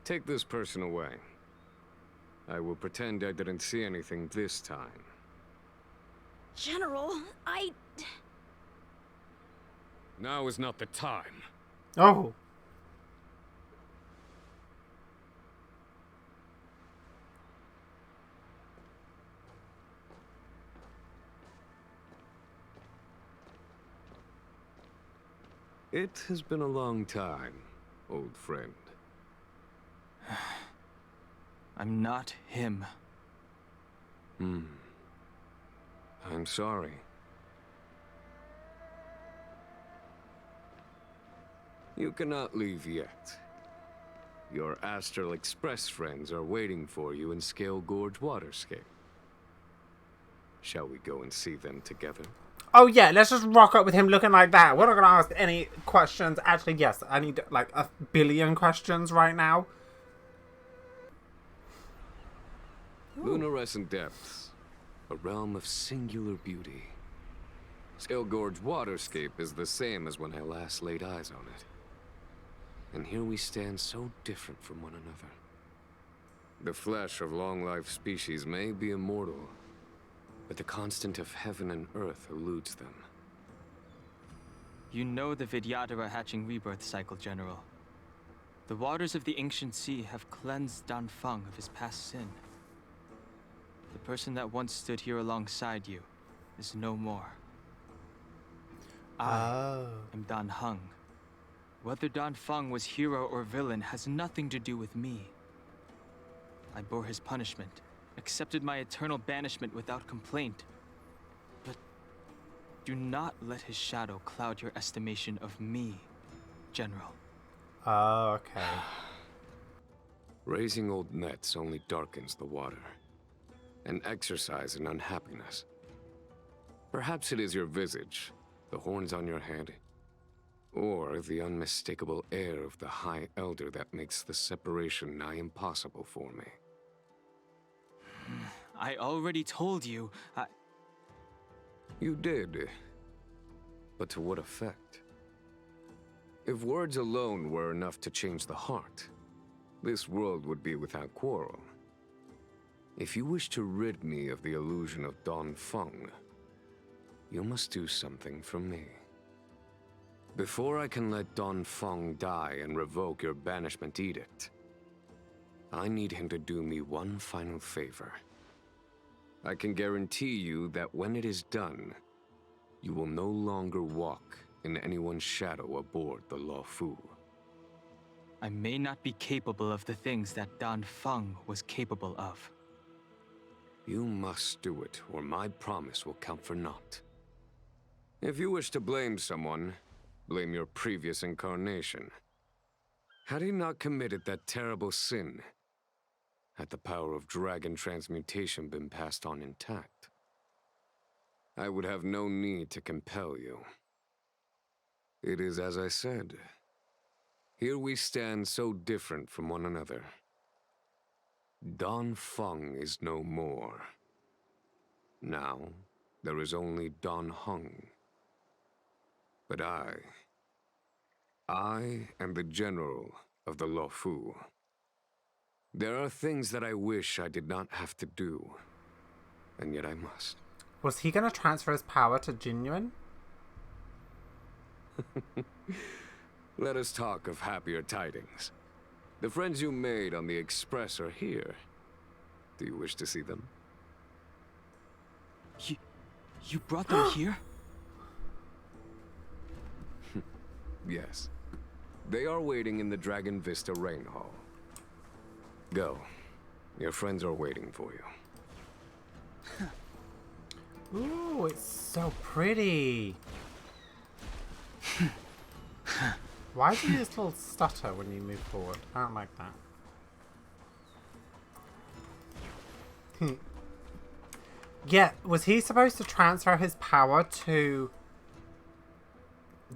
Take this person away. I will pretend I didn't see anything this time. General, Now is not the time. Oh. It has been a long time, old friend. I'm not him. I'm sorry. You cannot leave yet. Your Astral Express friends are waiting for you in Scale Gorge Waterscape. Shall we go and see them together? Oh yeah, let's just rock up with him looking like that. We're not gonna ask any questions. Actually, yes, I need like 1 billion questions right now. Lunarescent depths. A realm of singular beauty. Scale Gorge waterscape is the same as when I last laid eyes on it. And here we stand so different from one another. The flesh of long-life species may be immortal, but the constant of heaven and earth eludes them. You know the Vidyadhara hatching rebirth cycle, General. The waters of the ancient sea have cleansed Danfeng of his past sin. The person that once stood here alongside you is no more. I am Dan Heng. Whether Danfeng was hero or villain has nothing to do with me. I bore his punishment, accepted my eternal banishment without complaint. But do not let his shadow cloud your estimation of me, General. Oh, okay. Raising old nets only darkens the water. An exercise in unhappiness. Perhaps it is your visage, the horns on your head, or the unmistakable air of the High Elder that makes the separation nigh impossible for me. I already told you, You did. But to what effect? If words alone were enough to change the heart, this world would be without quarrel. If you wish to rid me of the illusion of Danfeng, you must do something for me. Before I can let Danfeng die and revoke your banishment edict, I need him to do me one final favor. I can guarantee you that when it is done, you will no longer walk in anyone's shadow aboard the Luofu. I may not be capable of the things that Danfeng was capable of. You must do it, or my promise will count for naught. If you wish to blame someone, blame your previous incarnation. Had he not committed that terrible sin, had the power of dragon transmutation been passed on intact, I would have no need to compel you. It is as I said. Here we stand so different from one another. Danfeng is no more. Now, there is only Dan Heng. But I am the general of the Luofu. There are things that I wish I did not have to do, and yet I must. Was he going to transfer his power to Jinyuan? Let us talk of happier tidings. The friends you made on the Express are here. Do you wish to see them? You brought them here? Yes. They are waiting in the Dragon Vista Rain Hall. Go. Your friends are waiting for you. Ooh, it's so pretty. Why do you just little stutter when you move forward? I don't like that. Yeah, was he supposed to transfer his power to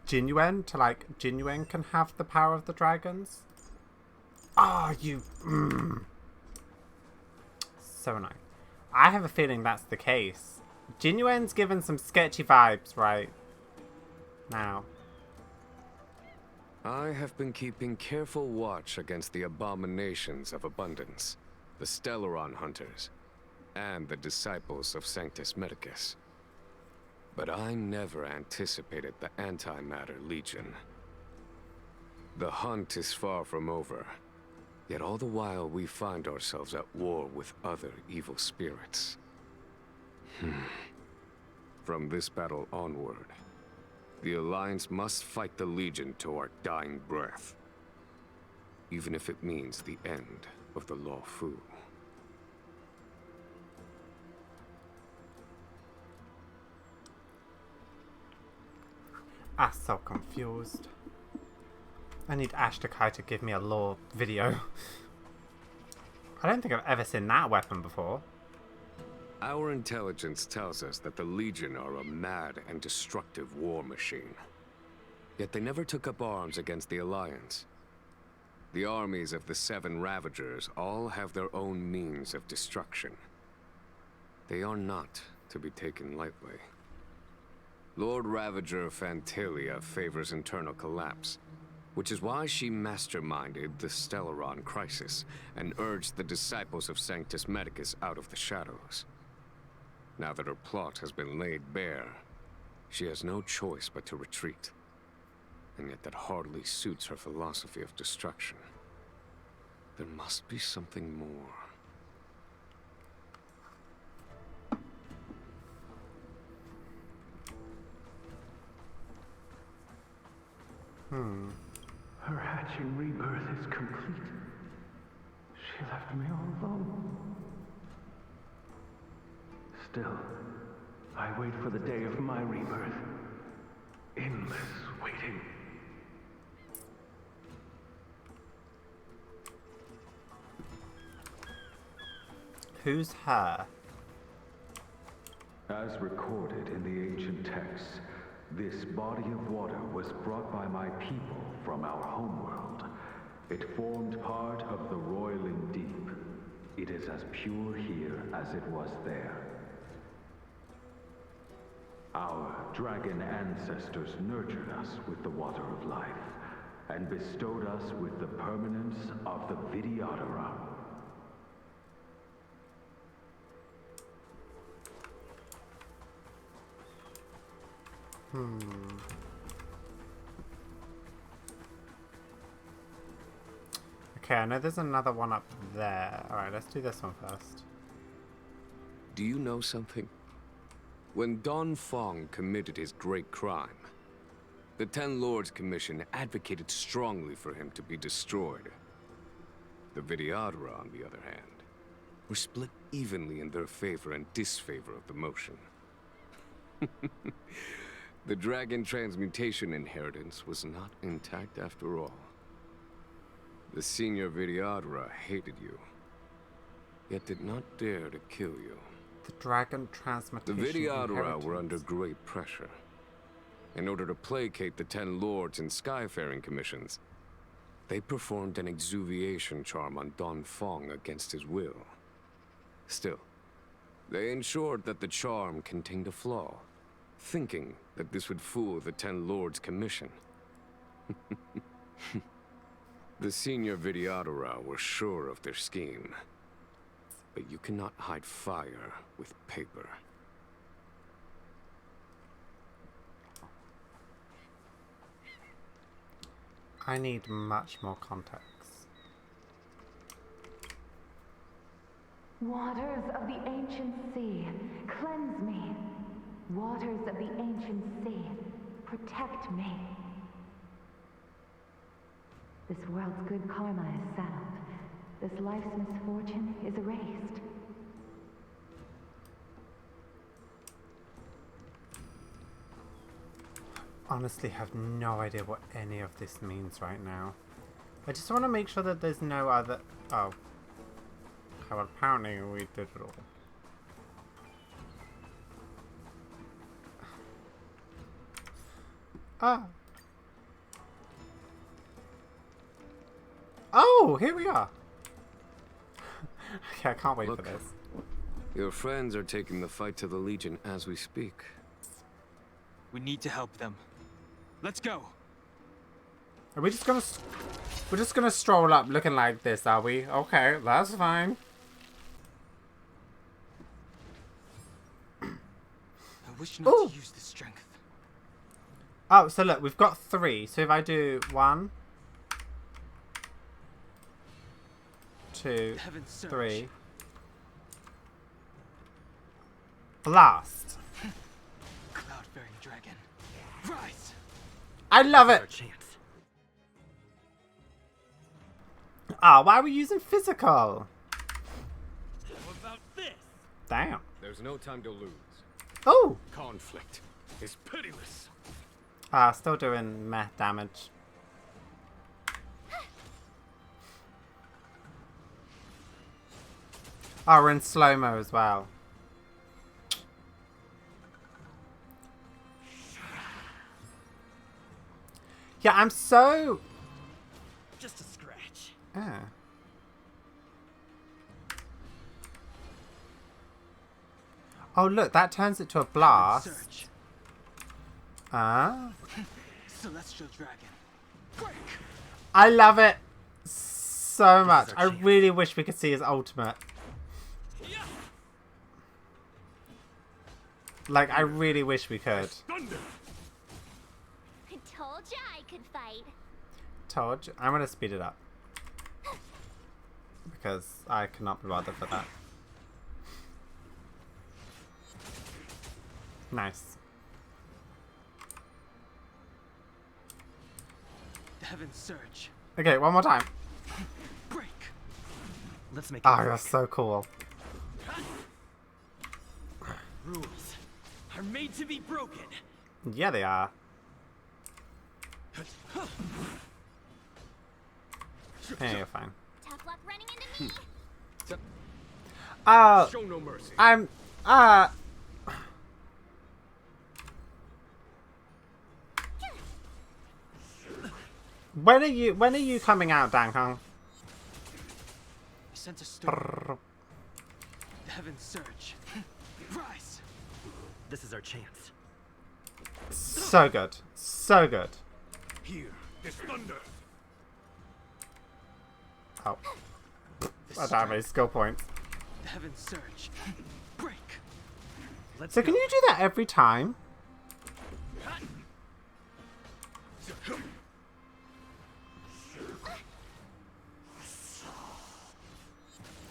Jinyuan? To like, Jinyuan can have the power of the dragons? Oh, you... So annoying. I have a feeling that's the case. Jinyuan's given some sketchy vibes right now. I have been keeping careful watch against the abominations of abundance, the Stellaron hunters, and the disciples of Sanctus Medicus. But I never anticipated the Antimatter Legion. The hunt is far from over, yet all the while we find ourselves at war with other evil spirits. From this battle onward, the Alliance must fight the Legion to our dying breath, even if it means the end of the Luofu. I'm so confused. I need Ashtakai to give me a lore video. I don't think I've ever seen that weapon before. Our intelligence tells us that the Legion are a mad and destructive war machine. Yet they never took up arms against the Alliance. The armies of the Seven Ravagers all have their own means of destruction. They are not to be taken lightly. Lord Ravager of Phantalia favors internal collapse, which is why she masterminded the Stellaron crisis and urged the disciples of Sanctus Medicus out of the shadows. Now that her plot has been laid bare, she has no choice but to retreat. And yet that hardly suits her philosophy of destruction. There must be something more. Her hatching rebirth is complete. She left me all alone. Still, I wait for the day of my rebirth. Endless waiting. Who's her? As recorded in the ancient texts, this body of water was brought by my people from our homeworld. It formed part of the roiling deep. It is as pure here as it was there. Our dragon ancestors nurtured us with the water of life, and bestowed us with the permanence of the Vidyadhara. Okay, I know there's another one up there. Alright, let's do this one first. Do you know something? When Don Fong committed his great crime, the Ten Lords Commission advocated strongly for him to be destroyed. The Vidyadhara, on the other hand, were split evenly in their favor and disfavor of the motion. The dragon transmutation inheritance was not intact after all. The senior Vidyadhara hated you, yet did not dare to kill you. The dragon transmutation The Vidyadhara inheritance. were under great pressure. In order to placate the Ten Lords and Skyfaring Commissions, they performed an exuviation charm on Don Fong against his will. Still, they ensured that the charm contained a flaw, thinking that this would fool the Ten Lords Commission. The senior Vidyadhara were sure of their scheme. But you cannot hide fire with paper. I need much more context. Waters of the ancient sea, cleanse me. Waters of the ancient sea, protect me. This world's good karma is settled. This life's misfortune is erased. Honestly, have no idea what any of this means right now. I just want to make sure that there's no other... Oh. Well, apparently we did it all. Ah. Oh, here we are. Okay, I can't wait for this. Your friends are taking the fight to the Legion as we speak. We need to help them. Let's go. Are we just gonna... We're just gonna stroll up looking like this, are we? Okay, that's fine. I wish not to use the strength. Oh, so look, we've got 3. So if I do 1, 2, 3. Blast. Cloud-bearing dragon. Rise. I love it. Ah, why are we using physical? How about this? Damn. There's no time to lose. Oh. Conflict is pitiless. Ah, still doing meh damage. Oh, we're in slow-mo as well. Yeah, I'm so... Just a scratch. Oh, look, that turns it to a blast. Search. Ah. Celestial dragon. Break. I love it so much. I really wish we could see his ultimate. Like, I really wish we could. I told ya I could fight. Told you. I'm going to speed it up. Because I cannot be bothered for that. Nice. The heavens surge. Okay, one more time. Break. Let's make it Oh, quick. that's so cool. Rules are made to be broken. Yeah, they are. Yeah, you're fine. Tough luck running into me. Oh, Show no mercy. I'm, when are you coming out, Dang Hong? I sent a storm. The heavens surge. Rise. This is our chance. So good. So good. Here, this thunder. Oh. I don't have any skill points. The heavens surge. Break. Let's So go. can you do that every time?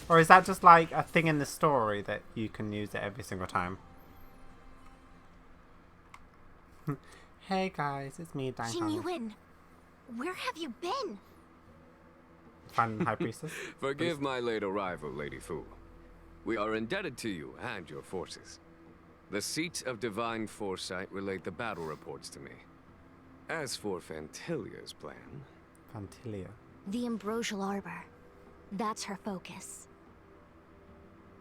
Or is that just like a thing in the story that you can use it every single time? Hey guys, it's me, Dang Jing Hong. Yuan, where have you been? Finding High Priestess. Forgive my late arrival, Lady Fu. We are indebted to you and your forces. The Seat of Divine Foresight relayed the battle reports to me. As for Fantilia's plan... Fantilia. The Ambrosial Arbor. That's her focus.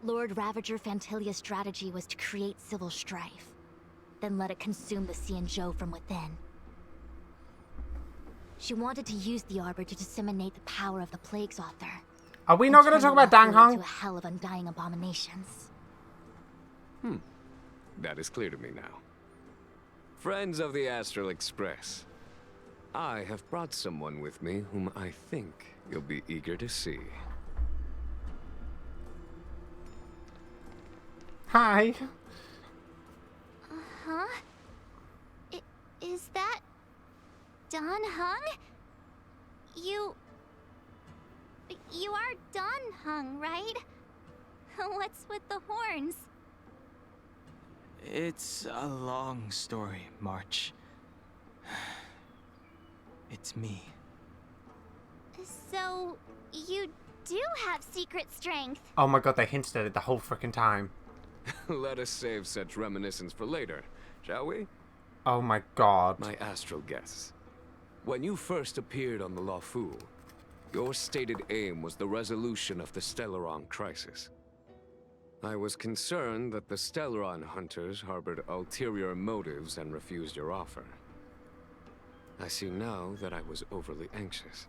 Lord Ravager Fantilia's strategy was to create civil strife, then let it consume the Xianzhou from within. She wanted to use the Arbor to disseminate the power of the Plague's author. Are we not going to talk about Dang Hong? Into a hell of undying abominations. That is clear to me now. Friends of the Astral Express, I have brought someone with me whom I think you'll be eager to see. Hi. Huh? Is that Don Hung? You are Don Hung, right? What's with the horns? It's a long story, March. It's me. So, you do have secret strength. Oh my god, they hinted at it the whole freaking time. Let us save such reminiscence for later, shall we? Oh my god. My astral guess. When you first appeared on the Lunae, your stated aim was the resolution of the Stellaron crisis. I was concerned that the Stellaron hunters harbored ulterior motives and refused your offer. I see now that I was overly anxious.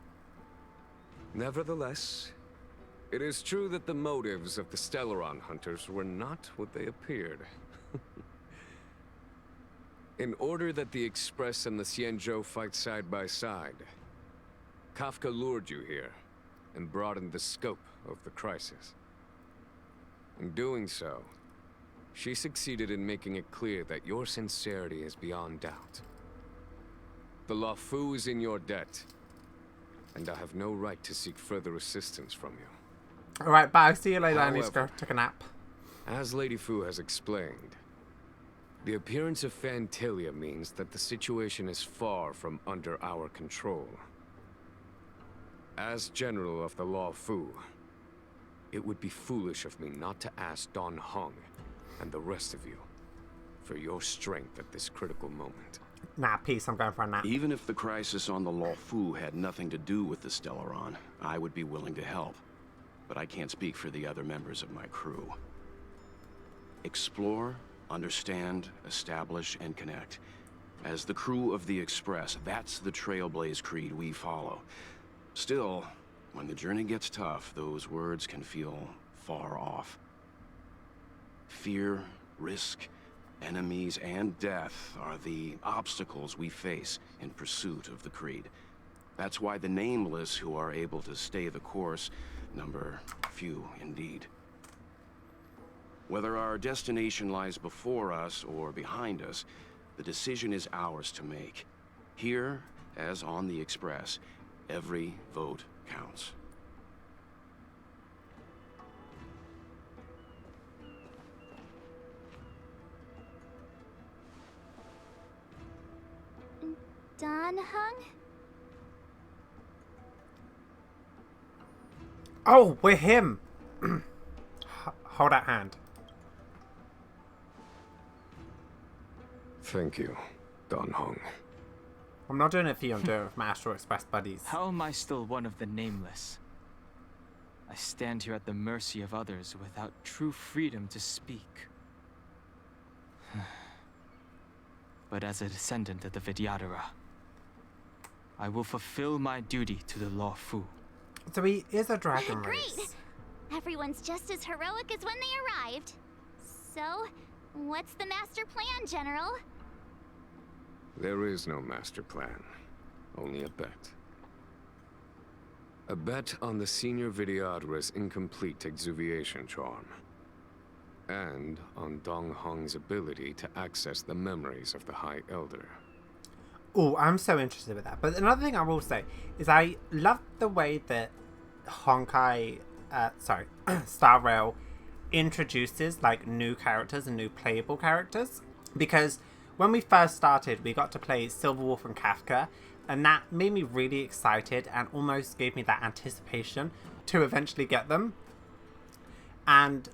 Nevertheless, it is true that the motives of the Stellaron hunters were not what they appeared. In order that the Express and the Xianzhou fight side by side, Kafka lured you here and broadened the scope of the crisis. In doing so, she succeeded in making it clear that your sincerity is beyond doubt. The Lunae is in your debt, and I have no right to seek further assistance from you. Alright, bye. See you later. I need to However, go take a nap. As Lady Fu has explained, the appearance of Fantilia means that the situation is far from under our control. As General of the Lunae, it would be foolish of me not to ask Don Hung and the rest of you for your strength at this critical moment. Nah, peace. I'm going for a nap. Even if the crisis on the Lunae had nothing to do with the Stellaron, I would be willing to help. But I can't speak for the other members of my crew. Explore, understand, establish, and connect. As the crew of the Express, that's the Trailblaze creed we follow. Still, when the journey gets tough, those words can feel far off. Fear, Risk, enemies, and death are the obstacles we face in pursuit of the Creed. That's why the nameless who are able to stay the course number few indeed. Whether our destination lies before us or behind us, the decision is ours to make. Here, as on the Express, every vote counts. Don Hung? Oh, we're him! Hold that hand. Thank you, Don Hong. I'm not doing it for you, I'm doing it with my Astral Express buddies. How am I still one of the nameless? I stand here at the mercy of others without true freedom to speak. But as a descendant of the Vidyadhara, I will fulfill my duty to the Law Fu. So he is a dragon Great! race. Everyone's just as heroic as when they arrived. So, what's the master plan, General? There is no master plan, only a bet. A bet on the senior Vidyadhara's incomplete exuviation charm. And on Dong Hong's ability to access the memories of the High Elder. Oh, I'm so interested with that. But another thing I will say is I love the way that Honkai, Star Rail introduces like new characters and new playable characters. Because when we first started, we got to play Silverwolf and Kafka, and that made me really excited and almost gave me that anticipation to eventually get them. And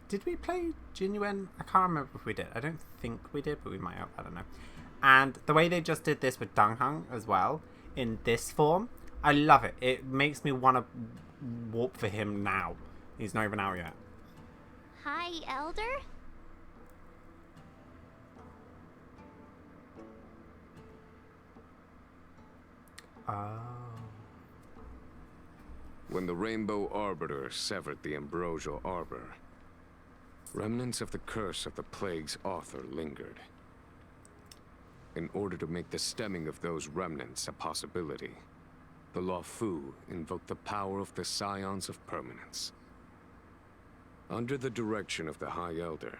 did we play Jinyuan? I can't remember if we did. I don't think we did, but we might have. I don't know. And the way they just did this with Dong Hung as well, in this form, I love it. It makes me want to warp for him now. He's not even out yet. High Elder? Oh. When the Rainbow Arbiter severed the Ambrosial Arbor, remnants of the curse of the plague's author lingered. In order to make the stemming of those remnants a possibility, the Law Fu invoked the power of the Scions of Permanence. Under the direction of the High Elder,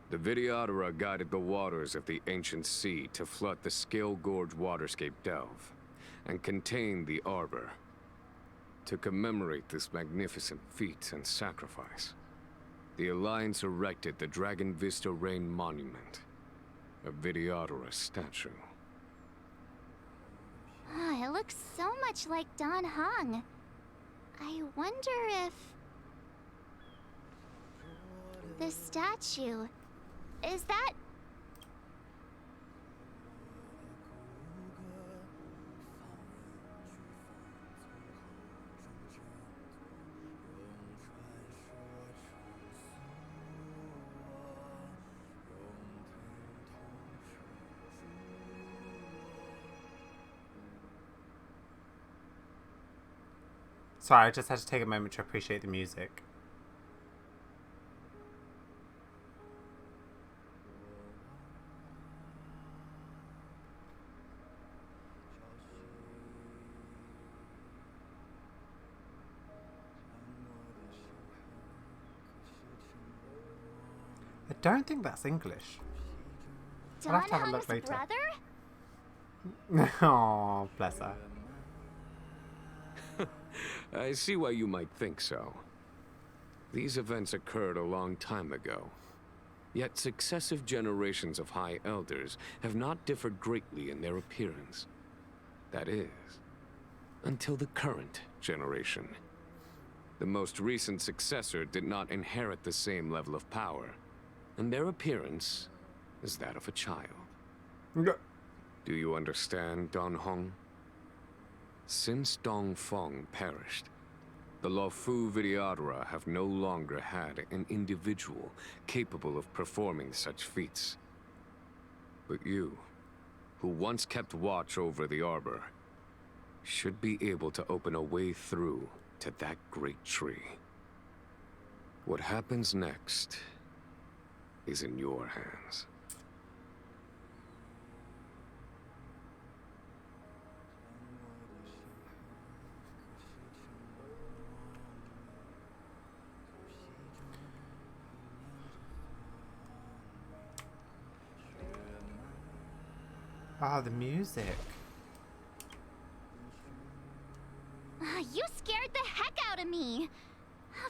the Vidyadhara guided the waters of the ancient sea to flood the Scale Gorge waterscape delve and contain the Arbor. To commemorate this magnificent feat and sacrifice, the Alliance erected the Dragon Vista Rain Monument, a Vidyadhara statue. Oh, it looks so much like Don Hung. I wonder if... the statue... is that... Sorry, I just had to take a moment to appreciate the music. I don't think that's English. I'll Don have to have a look Hung's later. brother? Oh, bless her. I see why you might think so. These events occurred a long time ago. Yet successive generations of High Elders have not differed greatly in their appearance. That is, until the current generation. The most recent successor did not inherit the same level of power, and their appearance is that of a child. Do you understand, Don Hong? Since Dong Feng perished, the Luofu Vidyadhara have no longer had an individual capable of performing such feats. But you, who once kept watch over the Arbor, should be able to open a way through to that great tree. What happens next is in your hands. Ah, the music. You scared the heck out of me.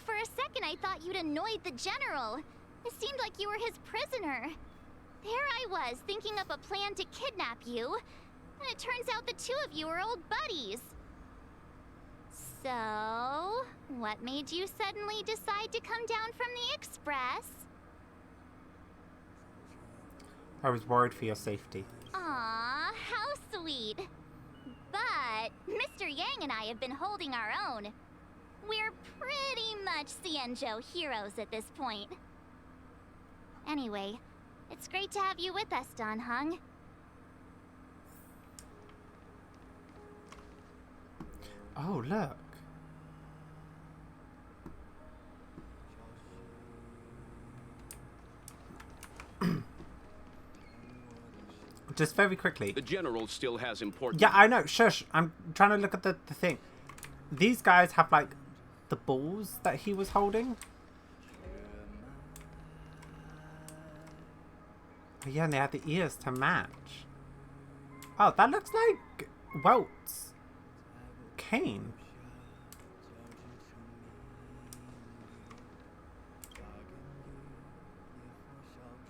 For a second, I thought you'd annoyed the general. It seemed like you were his prisoner. There I was, thinking up a plan to kidnap you, and it turns out the two of you are old buddies. So, what made you suddenly decide to come down from the express? I was worried for your safety. Aw, how sweet. But Mr. Yang and I have been holding our own. We're pretty much Xianzhou heroes at this point. Anyway, it's great to have you with us, Dan Heng. Oh, look. Just very quickly. The general still has important... Yeah, I know. Shush. I'm trying to look at the thing. These guys have, like, the balls that he was holding. Oh, yeah, and they had the ears to match. Oh, that looks like Welt's cane.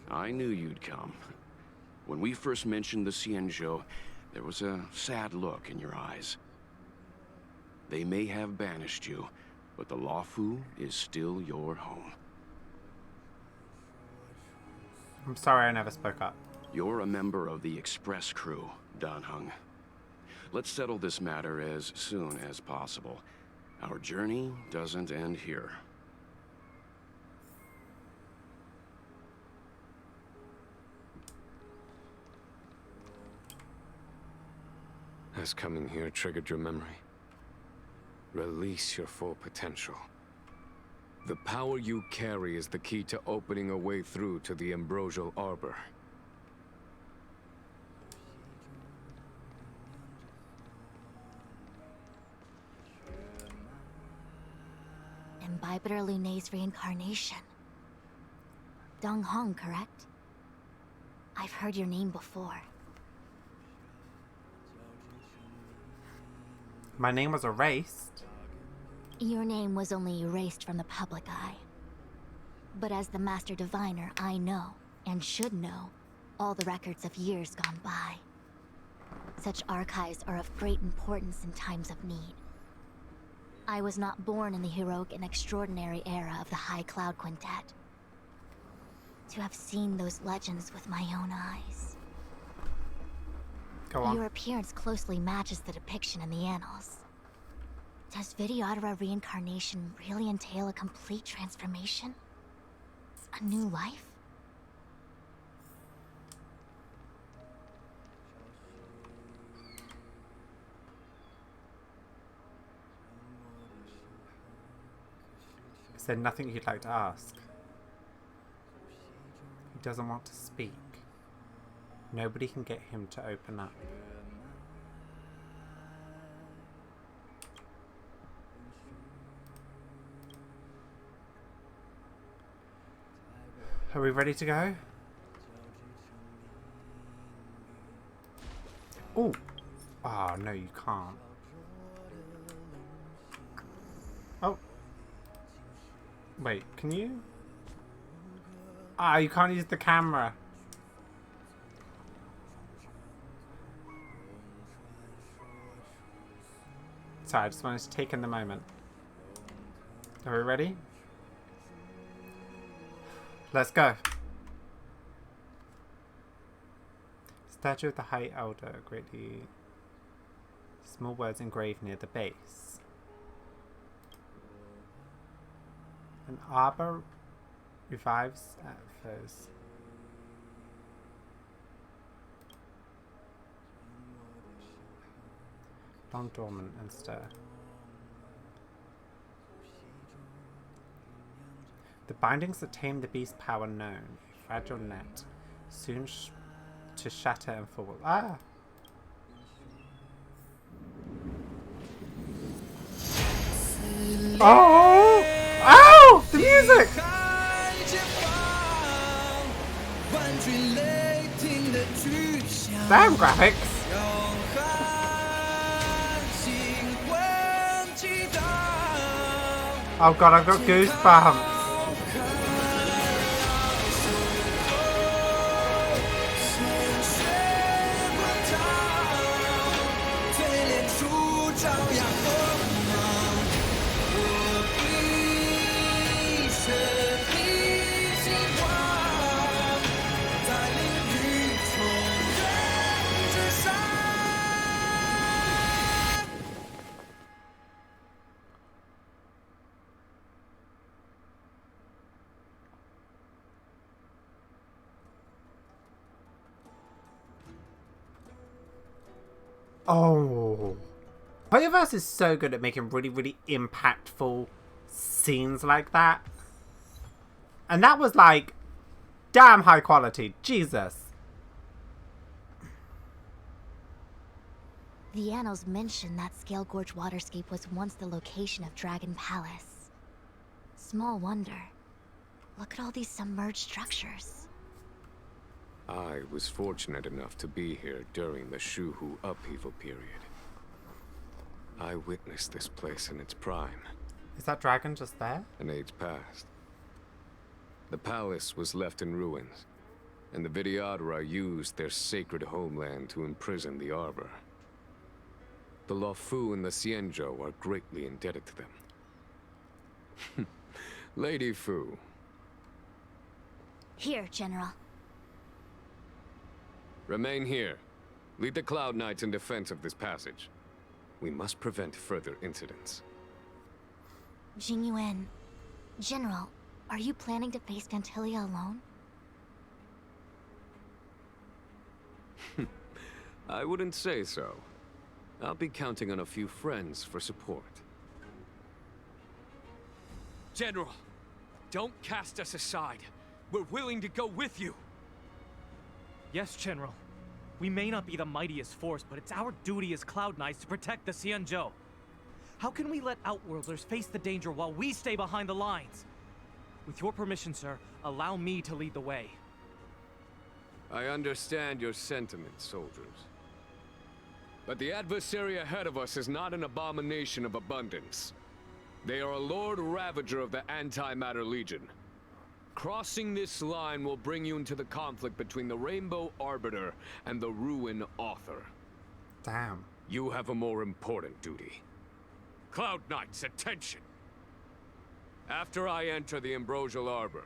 I knew you'd come. When we first mentioned the Xianzhou, there was a sad look in your eyes. They may have banished you, but the Luofu is still your home. I'm sorry I never spoke up. You're a member of the express crew, Dan Heng. Let's settle this matter as soon as possible. Our journey doesn't end here. Has coming here triggered your memory? Release your full potential. The power you carry is the key to opening a way through to the Ambrosial Arbor. Imbibitor Lunae's reincarnation. Dong Hong, correct? I've heard your name before. My name was erased. Your name was only erased from the public eye. But as the Master Diviner, I know, and should know, all the records of years gone by. Such archives are of great importance in times of need. I was not born in the heroic and extraordinary era of the High Cloud Quintet. To have seen those legends with my own eyes. Go on. Your appearance closely matches the depiction in the annals. Does Videodora reincarnation really entail a complete transformation? A new life? Is there nothing you'd like to ask? He doesn't want to speak. Nobody can get him to open up. Are we ready to go? Oh! Oh, no, you can't. Oh. Wait, can you? Ah, you can't use the camera. Sorry, I just wanted to take in the moment. Are we ready? Let's go. Statue of the High Elder, greatly small words engraved near the base. An arbor revives at first. Long dormant and stir. The bindings that tame the beast power known. fragile net, soon to shatter and fall. Ah! Oh! Oh! The music! Damn graphics! Oh god, I've got goosebumps! Oh, Hoyoverse is so good at making really, really impactful scenes like that. And that was like, damn high quality. Jesus. The annals mention that Scale Gorge waterscape was once the location of Dragon Palace. Small wonder. Look at all these submerged structures. I was fortunate enough to be here during the Shuhu upheaval period. I witnessed this place in its prime. Is that dragon just there? An age past. The palace was left in ruins, and the Vidyadhara used their sacred homeland to imprison the Arbor. The Luofu and the Xianzhou are greatly indebted to them. Lady Fu. Here, General. Remain here. Lead the Cloud Knights in defense of this passage. We must prevent further incidents. Jingyuan. General, are you planning to face Vantilia alone? I wouldn't say so. I'll be counting on a few friends for support. General, don't cast us aside. We're willing to go with you. Yes, General. We may not be the mightiest force, but it's our duty as Cloud Knights to protect the Xianzhou. How can we let Outworlders face the danger while we stay behind the lines? With your permission, sir, allow me to lead the way. I understand your sentiments, soldiers. But the adversary ahead of us is not an abomination of abundance. They are a Lord Ravager of the Antimatter Legion. Crossing this line will bring you into the conflict between the Rainbow Arbiter and the Ruin Author. Damn. You have a more important duty. Cloud Knights, attention! After I enter the Ambrosial Arbor,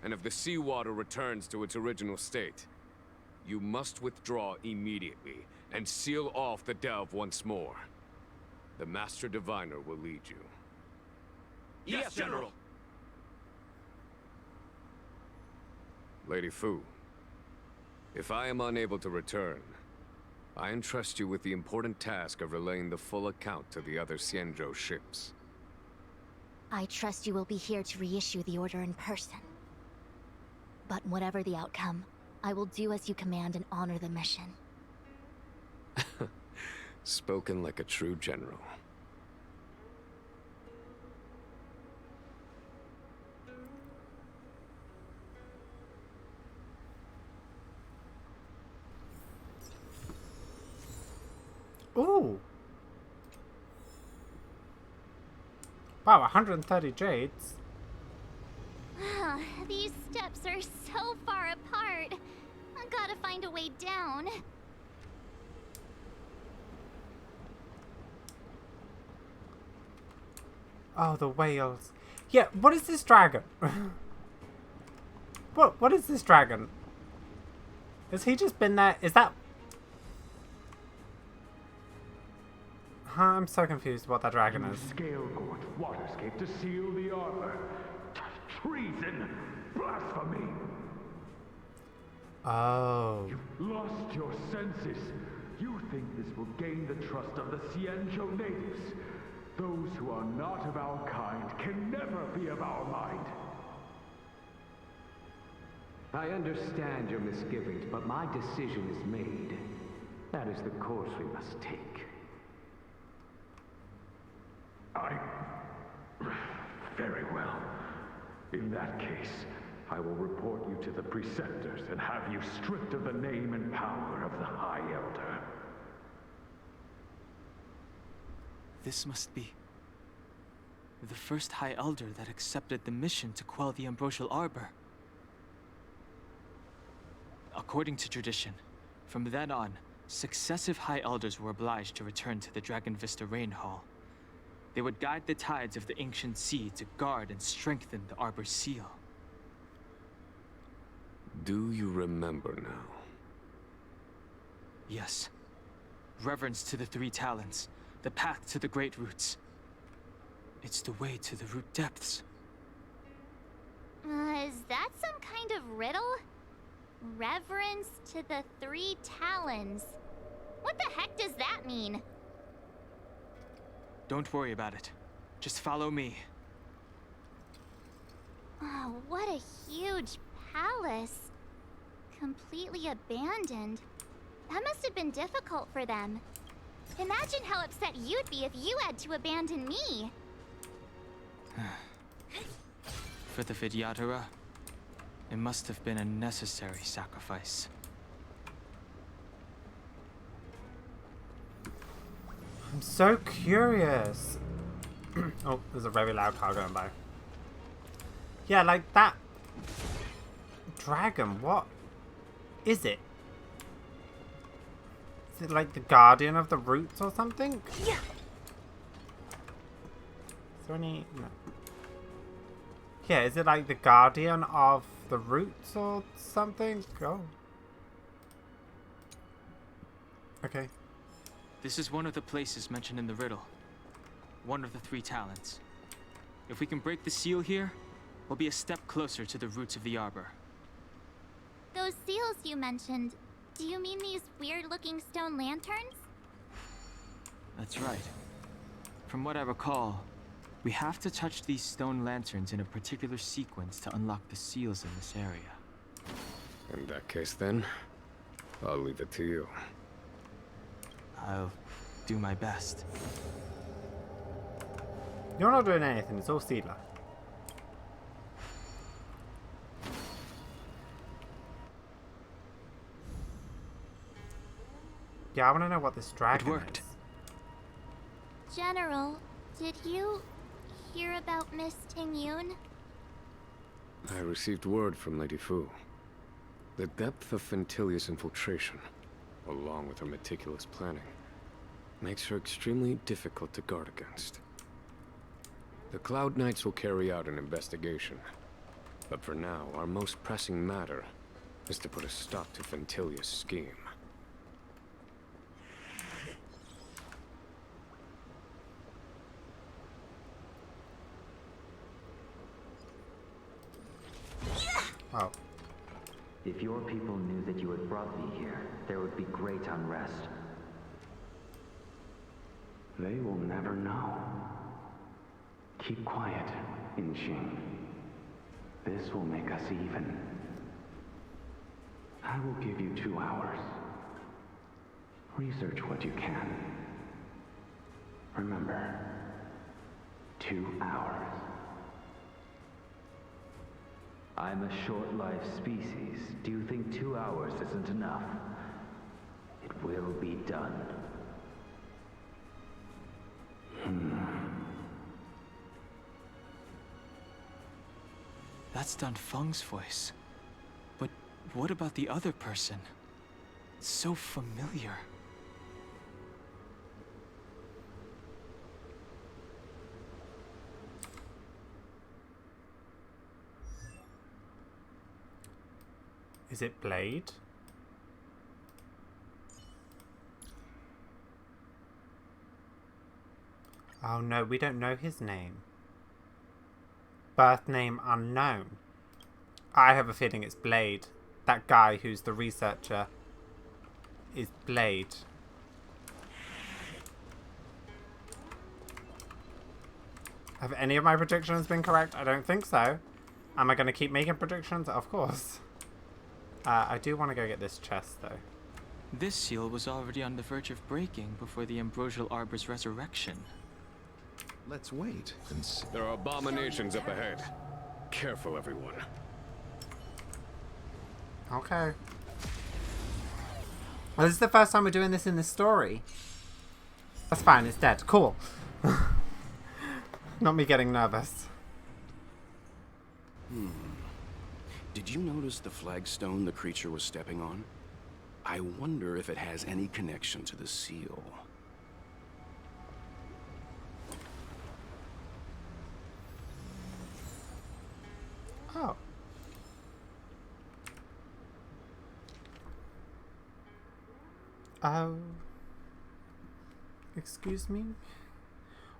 and if the seawater returns to its original state, you must withdraw immediately and seal off the delve once more. The Master Diviner will lead you. Yes, General! Lady Fu, if I am unable to return, I entrust you with the important task of relaying the full account to the other Xianzhou ships. I trust you will be here to reissue the order in person. But whatever the outcome, I will do as you command and honor the mission. Spoken like a true general. Ooh. Wow, 130 jades. These steps are so far apart. I gotta find a way down. Oh, the whales. Yeah, what is this dragon? What is this dragon? Has he just been there? Is that... I'm so confused what that dragon is. Scale Gorge waterscape to seal the arbor. Treason! Blasphemy! Oh. You've lost your senses. You think this will gain the trust of the Xianzhou natives. Those who are not of our kind can never be of our mind. I understand your misgivings, but my decision is made. That is the course we must take. Very well. In that case, I will report you to the Preceptors and have you stripped of the name and power of the High Elder. This must be the first High Elder that accepted the mission to quell the Ambrosial Arbor. According to tradition, from then on, successive High Elders were obliged to return to the Dragon Vista Rain Hall. They would guide the tides of the ancient sea to guard and strengthen the Arbor's seal. Do you remember now? Yes. Reverence to the Three Talents, the path to the Great Roots. It's the way to the root depths. Is that some kind of riddle? Reverence to the Three Talons. What the heck does that mean? Don't worry about it. Just follow me. Oh, what a huge palace. Completely abandoned. That must have been difficult for them. Imagine how upset you'd be if you had to abandon me. For the Vidyadhara, it must have been a necessary sacrifice. I'm so curious. Oh, there's a very loud car going by. Yeah, like that dragon, what is it? Is it like the guardian of the roots or something? Yeah. Is there any... No. Yeah, is it like the guardian of the roots or something? Oh. Okay. This is one of the places mentioned in the riddle. One of the Three Talents. If we can break the seal here, we'll be a step closer to the roots of the arbor. Those seals you mentioned, do you mean these weird-looking stone lanterns? That's right. From what I recall, we have to touch these stone lanterns in a particular sequence to unlock the seals in this area. In that case, then, I'll leave it to you. I'll do my best. You're not doing anything, it's all Seedler. Yeah, I want to know what this dragon worked. is. General, did you hear about Miss Tingyun? I received word from Lady Fu. The depth of Fentilia's infiltration, along with her meticulous planning, makes her extremely difficult to guard against. The Cloud Knights will carry out an investigation. But for now, our most pressing matter is to put a stop to Fentilia's scheme. Oh. If your people knew that you had brought me here, there would be great unrest. They will never know. Keep quiet, Inxing. This will make us even. I will give you 2 hours. Research what you can. Remember, 2 hours. I'm a short-lived species. Do you think 2 hours isn't enough? It will be done. That's Dun Feng's voice. But what about the other person? It's so familiar. Is it Blade? Oh no, we don't know his name. Birth name unknown. I have a feeling it's Blade. That guy who's the researcher is Blade. Have any of my predictions been correct? I don't think so. Am I going to keep making predictions? Of course. I do want to go get this chest, though. This seal was already on the verge of breaking before the Ambrosial Arbor's resurrection. Let's wait and see. There are abominations up ahead. Careful, everyone. Okay. Well, this is the first time we're doing this in this story. That's fine, it's dead. Cool. Not me getting nervous. Did you notice the flagstone the creature was stepping on? I wonder if it has any connection to the seal. Oh. Excuse me?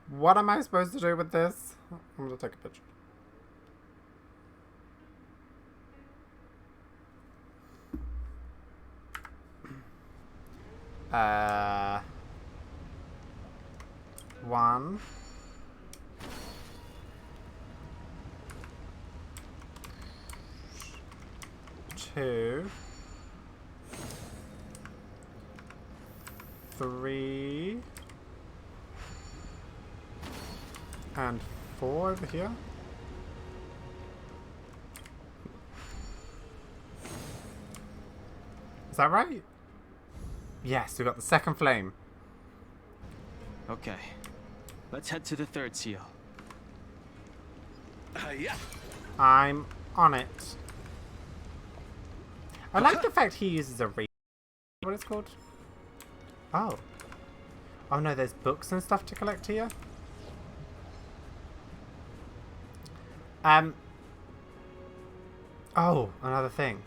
What am I supposed to do with this? I'm gonna take a picture. One. Two. 3. And 4 over here. Is that right? Yes, we got the second flame. Okay. Let's head to the third seal. Yeah. I'm on it. I like the fact he uses a what it's called? Oh. Oh no, there's books and stuff to collect here. Oh, another thing.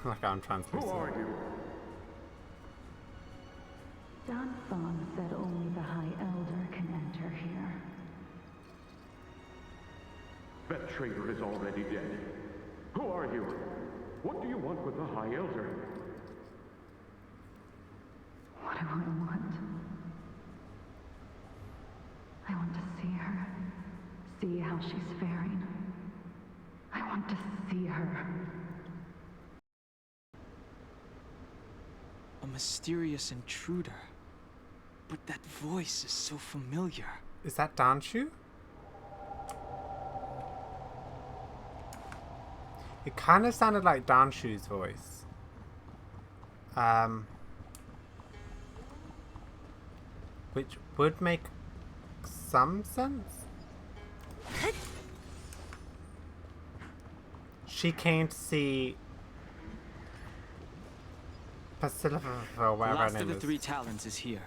Like I'm translucent. Who are you? Dansong said only the High Elder can enter here. That traitor is already dead. Who are you? What do you want with the High Elder? What do I want? I want to see her. See how she's faring. I want to see her. A mysterious intruder. But that voice is so familiar. Is that Danshu? It kind of sounded like Danshu's voice. Which would make some sense. She came to see Pacifica or The whatever her last of name the is. 3 talents is here.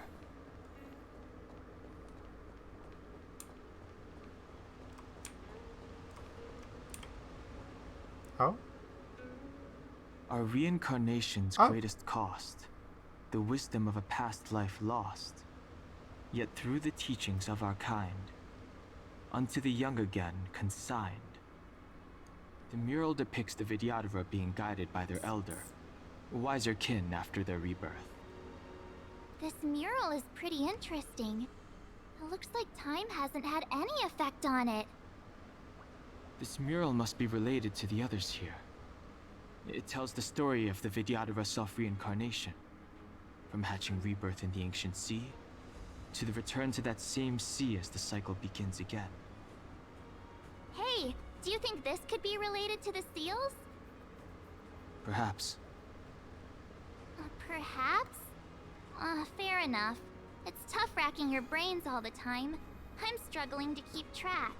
Oh? Our reincarnation's greatest cost, the wisdom of a past life lost, yet through the teachings of our kind, unto the young again consigned. The mural depicts the Vidyadhara being guided by their elder, wiser kin after their rebirth. This mural is pretty interesting. It looks like time hasn't had any effect on it. This mural must be related to the others here. It tells the story of the Vidyadhara self-reincarnation, from hatching rebirth in the ancient sea, to the return to that same sea as the cycle begins again. Hey, do you think this could be related to the seals? Perhaps. Perhaps? Fair enough. It's tough racking your brains all the time. I'm struggling to keep track.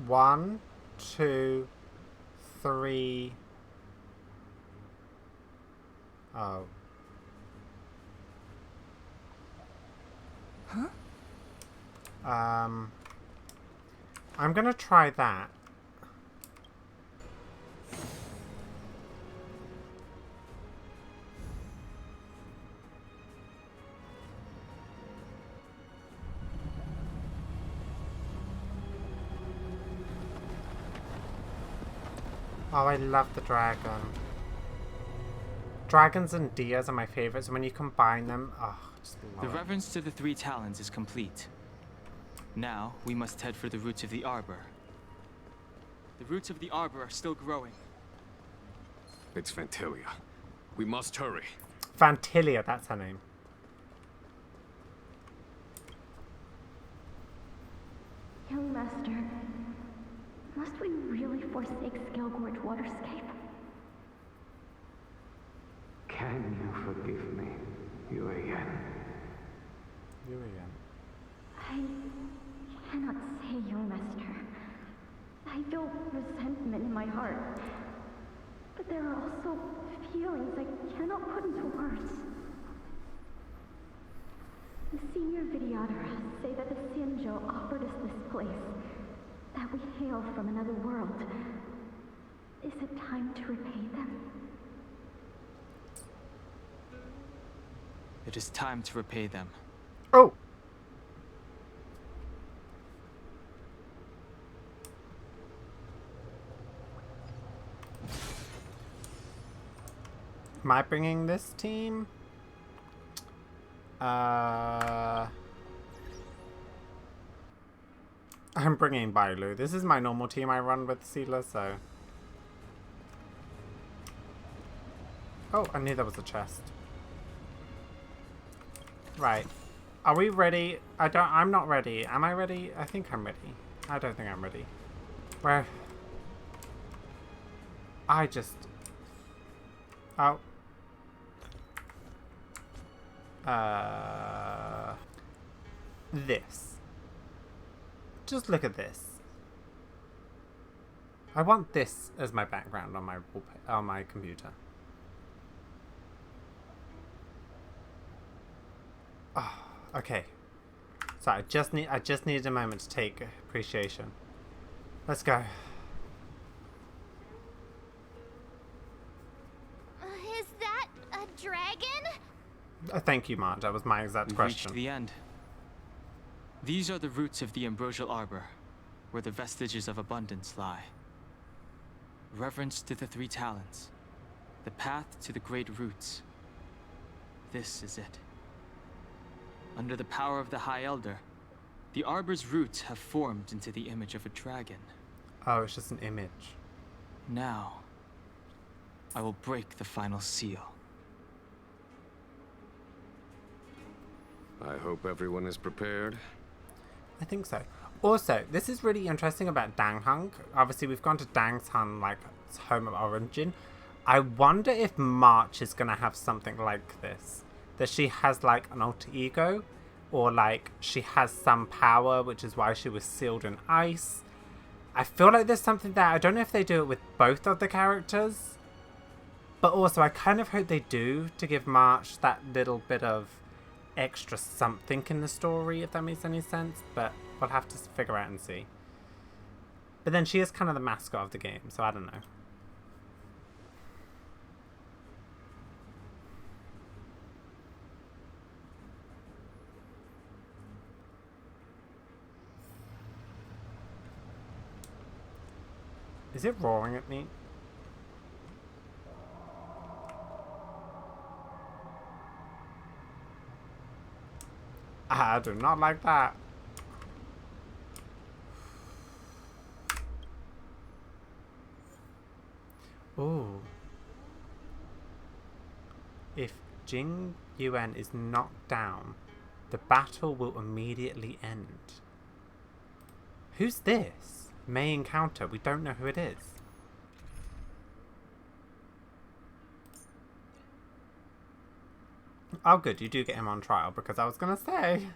One, 2, 3. Oh. Huh? I'm gonna try that. Oh, I love the dragon. Dragons and deers are my favorites, and when you combine them, oh, just love The it. reverence to the three talons is complete. Now, we must head for the roots of the arbor. The roots of the arbor are still growing. It's Fantilia. We must hurry. Fantilia, that's her name. Young Master, must we really forsake Scalgorge Waterscape? Can you forgive me, Yuan? I cannot say, Young Master. I feel resentment in my heart. But there are also feelings I cannot put into words. The senior Videodara say that the Xianzhou offered us this place, that we hail from another world. Is it time to repay them? It is time to repay them. Oh! Am I bringing this team? I'm bringing Bailu. This is my normal team I run with Sealer, so... Oh, I knew there was a chest. Right. Are we ready? I'm not ready. Am I ready? I think I'm ready. I don't think I'm ready. Where? I just... Oh. This. Just look at this. I want this as my background on my computer. Oh, okay. So I just needed a moment to take appreciation. Let's go. Is that a dragon? Thank you, Marge. That was my exact We've question. reached the end. These are the roots of the Ambrosial Arbor, where the vestiges of abundance lie. Reverence to the three talons, the path to the great roots. This is it. Under the power of the High Elder, the Arbor's roots have formed into the image of a dragon. Oh, it's just an image. Now, I will break the final seal. I hope everyone is prepared. I think so. Also, this is really interesting about Danghang. Obviously, we've gone to Dangsan, like, its home of origin. I wonder if March is going to have something like this. That she has, like, an alter ego. Or, like, she has some power, which is why she was sealed in ice. I feel like there's something there. I don't know if they do it with both of the characters. But also, I kind of hope they do, to give March that little bit of extra something in the story, if that makes any sense. But we'll have to figure out and see. But then she is kind of the mascot of the game, so I don't know. Is it roaring at me? I do not like that. Ooh. If Jing Yuan is knocked down, the battle will immediately end. Who's this? May encounter. We don't know who it is. Oh good, you do get him on trial, because I was gonna say.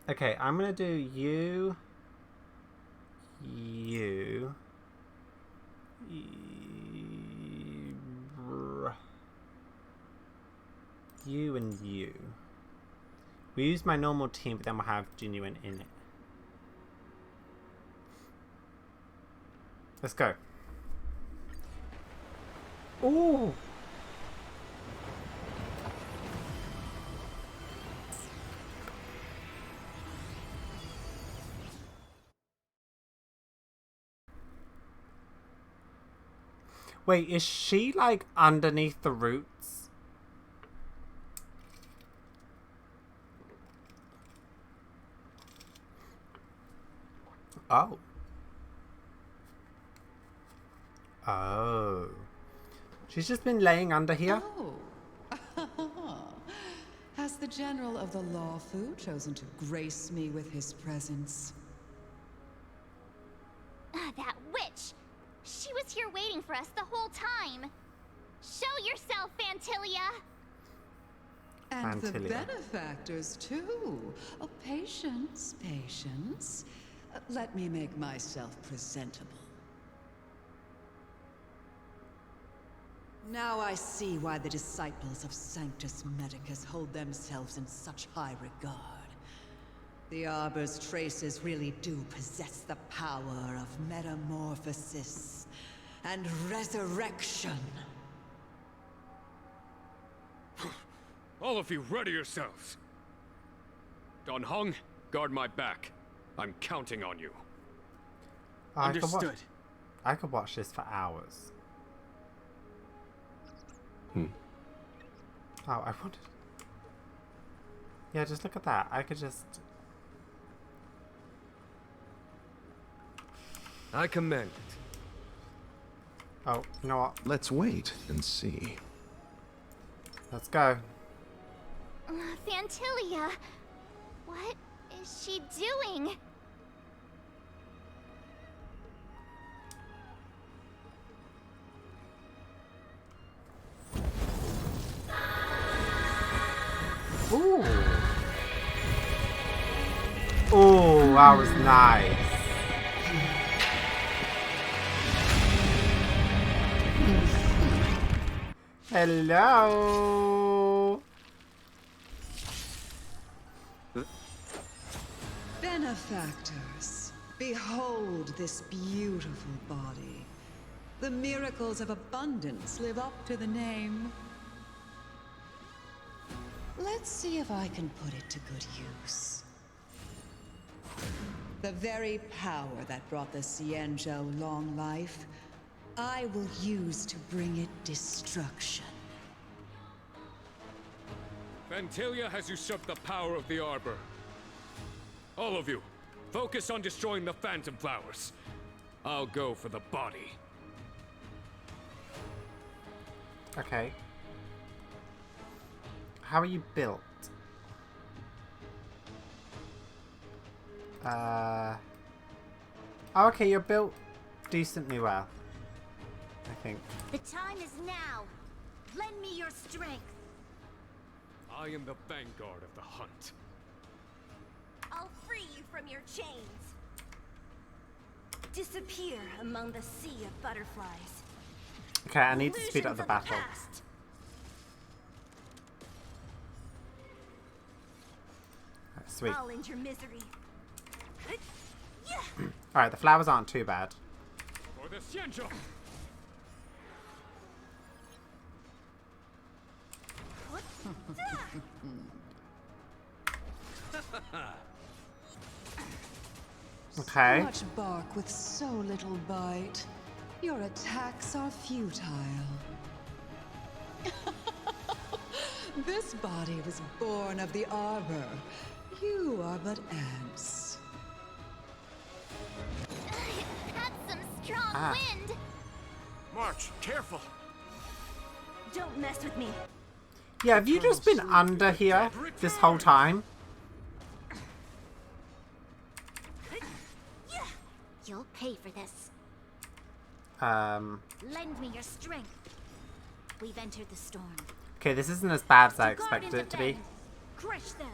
Okay, I'm gonna do you, you and you. We use my normal team, but then we'll have Genuine in it. Let's go. Ooh! Wait, is she like underneath the roots? Oh. Oh. She's just been laying under here? Oh. Has the General of the Lawfu chosen to grace me with his presence? That witch! She was here waiting for us the whole time! Show yourself, Fantilia! And the benefactors, too. Oh, patience, patience. Let me make myself presentable. Now I see why the disciples of Sanctus Medicus hold themselves in such high regard. The Arbor's traces really do possess the power of metamorphosis and resurrection. All of you, ready yourselves. Don Hong, guard my back. I'm counting on you. Understood. I could watch this for hours. Oh, I wanted... Yeah, just look at that. I could just... I command it. Oh, you know what? Let's wait and see. Let's go. Fantilia! What is she doing? Ooh. Ooh, that was nice. Hello. Benefactors, behold this beautiful body. The miracles of abundance live up to the name. Let's see if I can put it to good use. The very power that brought the Xianzhou long life, I will use to bring it destruction. Fantilia has usurped the power of the Arbor. All of you, focus on destroying the Phantom Flowers. I'll go for the body. Okay. How are you built? Oh, okay, you're built decently well, I think. The time is now. Lend me your strength. I am the vanguard of the hunt. I'll free you from your chains. Disappear among the sea of butterflies. Okay, I need to speed up the battle. Sweet. I'll end your misery. Alright, the flowers aren't too bad. For the Xianzhou! Okay. So much bark with so little bite. Your attacks are futile. This body was born of the Arbor. You are but ants. Had some strong wind. March, careful. Don't mess with me. Yeah, have you just been under here this whole time? You'll pay for this. Lend me your strength. We've entered the storm. Okay, this isn't as bad as I expected it to be. Crush them.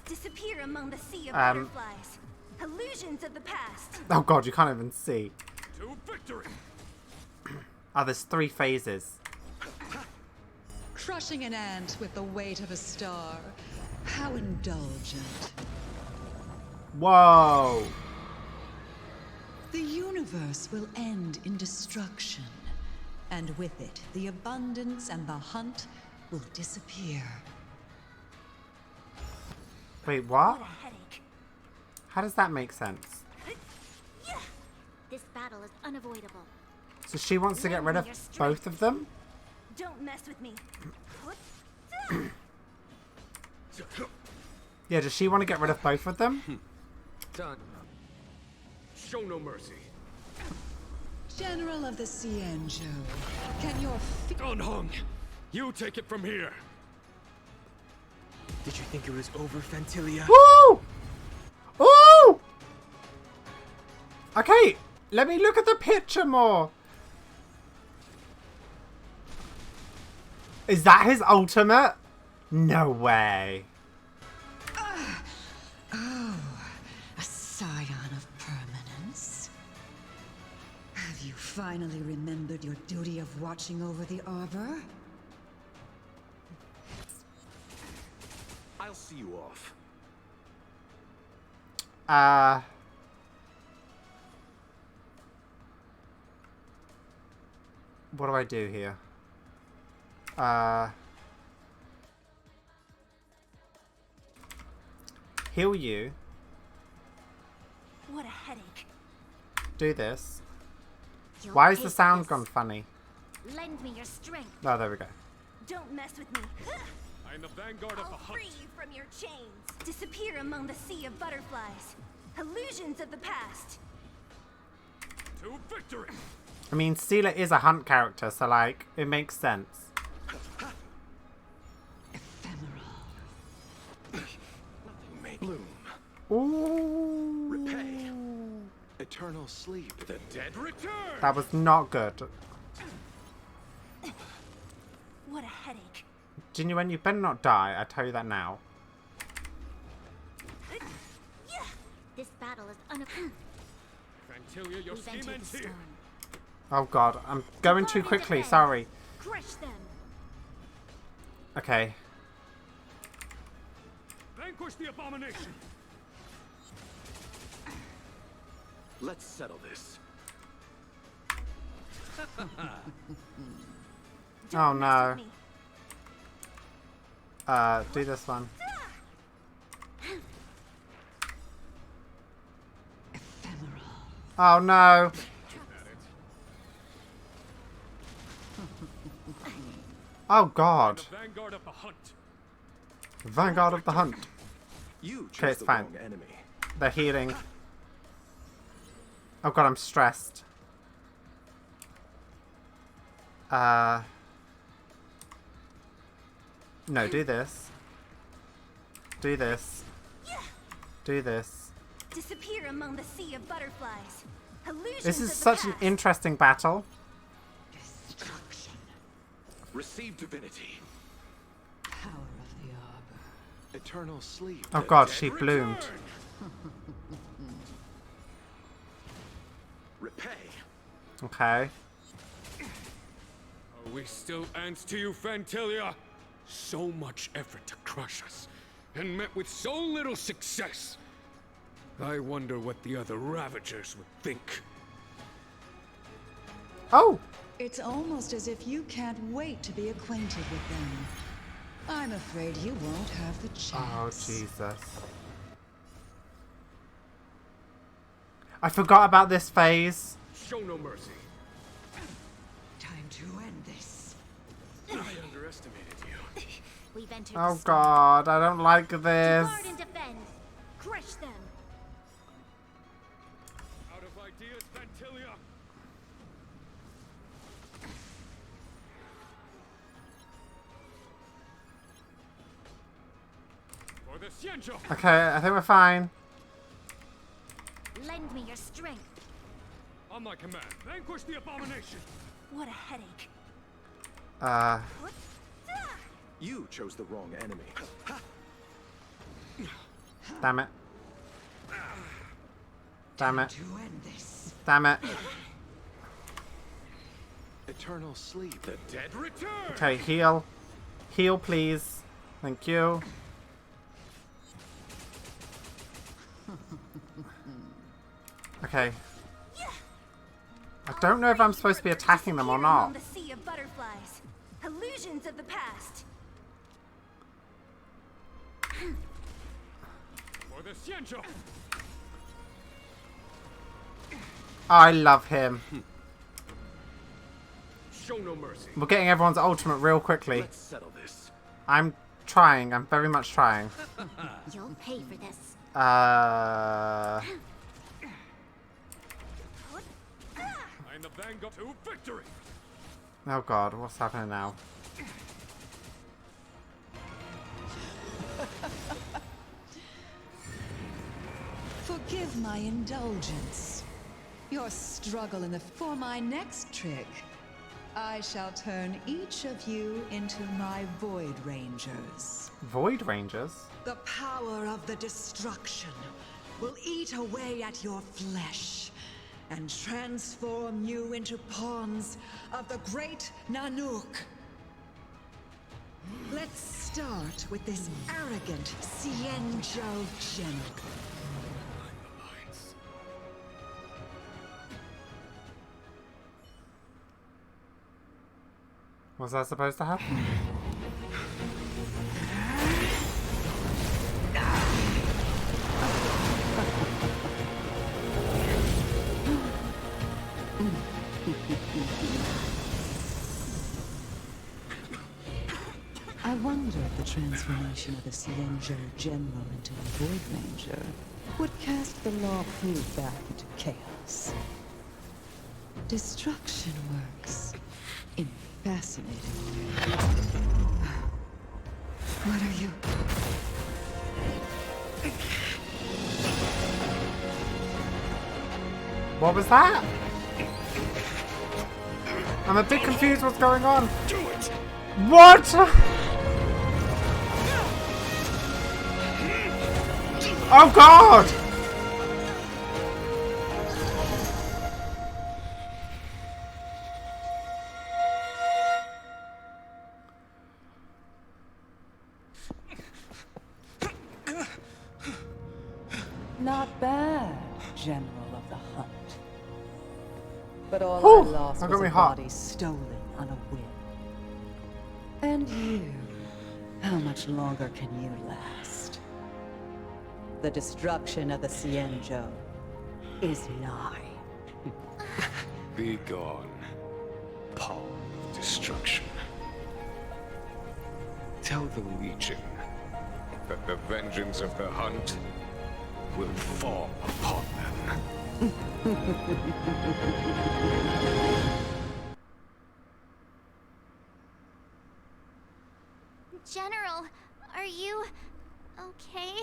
Disappear among the sea of butterflies. Illusions of the past. Oh god, you can't even see. To victory. Oh, there's 3 phases. Crushing an ant with the weight of a star. How indulgent. Whoa. The universe will end in destruction. And with it, the abundance and the hunt will disappear. Wait, what? How does that make sense? This battle is unavoidable. So she wants to get rid of both of them? Don't mess with me. Yeah, does she want to get rid of both of them? Done. Show no mercy. General of the Xianzhou, can your Unhung! You take it from here! Did you think it was over, Fantilia? Woo! Ooh! Okay, let me look at the picture more. Is that his ultimate? No way. Oh, a scion of permanence. Have you finally remembered your duty of watching over the arbor? I'll see you off. What do I do here? Heal you. What a headache. Do this. You'll Why is the hate sound this. gone funny? Lend me your strength. Oh, there we go. Don't mess with me. I am the vanguard of the I'll hunt. free you from your chains. Disappear among the sea of butterflies. Illusions of the past. To victory! I mean, Steela is a hunt character, so, like, it makes sense. Bloom. Ooh. Repay. Eternal sleep. The dead return! That was not good. What a headache. Genuine, you better not die. I tell you that now. This battle is unavoidable. Fantilia, your We've entered scheme the ends here. storm. Oh god, I'm going too quickly, sorry. Crush them. Okay. Vanquish the abomination! Let's settle this. Oh no. Do this one. Oh no. Oh god. The vanguard of the hunt. Vanguard of the hunt. You Okay, it's chose the fine. wrong enemy. They're healing. Oh god, I'm stressed. No, do this. Do this. Do this. Disappear among the sea of butterflies. Illusions This of is the such an past. interesting battle. Receive divinity. Power of the arbor. Eternal sleep. Oh god, she bloomed. Repay. Okay. Are we still ants to you, Fantilia? So much effort to crush us, and met with so little success. I wonder what the other Ravagers would think. Oh! It's almost as if you can't wait to be acquainted with them. I'm afraid you won't have the chance. Oh, Jesus. I forgot about this phase. Show no mercy. Time to end this. I underestimated you. We've entered the Oh storm. god, I don't like this. Guard and defend. Crush them. Out of ideas, Fantilia. For the Xianzhou. Okay, I think we're fine. Lend me your strength. On my command, vanquish the abomination. What a headache. You chose the wrong enemy. Damn it. Damn it. To end this. Damn it. Eternal sleep. The dead return. Okay, heal. Heal, please. Thank you. Okay. I don't know if I'm supposed to be attacking them or Disappear among not. the sea of butterflies. Illusions of the past. For the Xianzhou. I love him. Show no mercy. We're getting everyone's ultimate real quickly. Let's settle this. I'm trying. I'm very much trying. You'll pay for this. And the vanguard to victory. Oh god, what's happening now? Forgive my indulgence. Your struggle for my next trick. I shall turn each of you into my Void Rangers. Void Rangers? The power of the destruction will eat away at your flesh and transform you into pawns of the great Nanook. Let's start with this arrogant Xianzhou general. Was that supposed to happen? I wonder if the transformation of the Xianzhou general into a Void Ranger would cast the Law Fu back into chaos. Destruction works in fascinating ways. What are you? What was that? I'm a bit confused what's going on. Do it! What? Oh god! Not bad, General of the Hunt. But all Whew, I lost that was got me a hot. body stolen on a whim. And you, how much longer can you last? The destruction of the Xianzhou is nigh. Be gone, pawn of destruction. Tell the Legion that the vengeance of the Hunt will fall upon them. General, are you okay?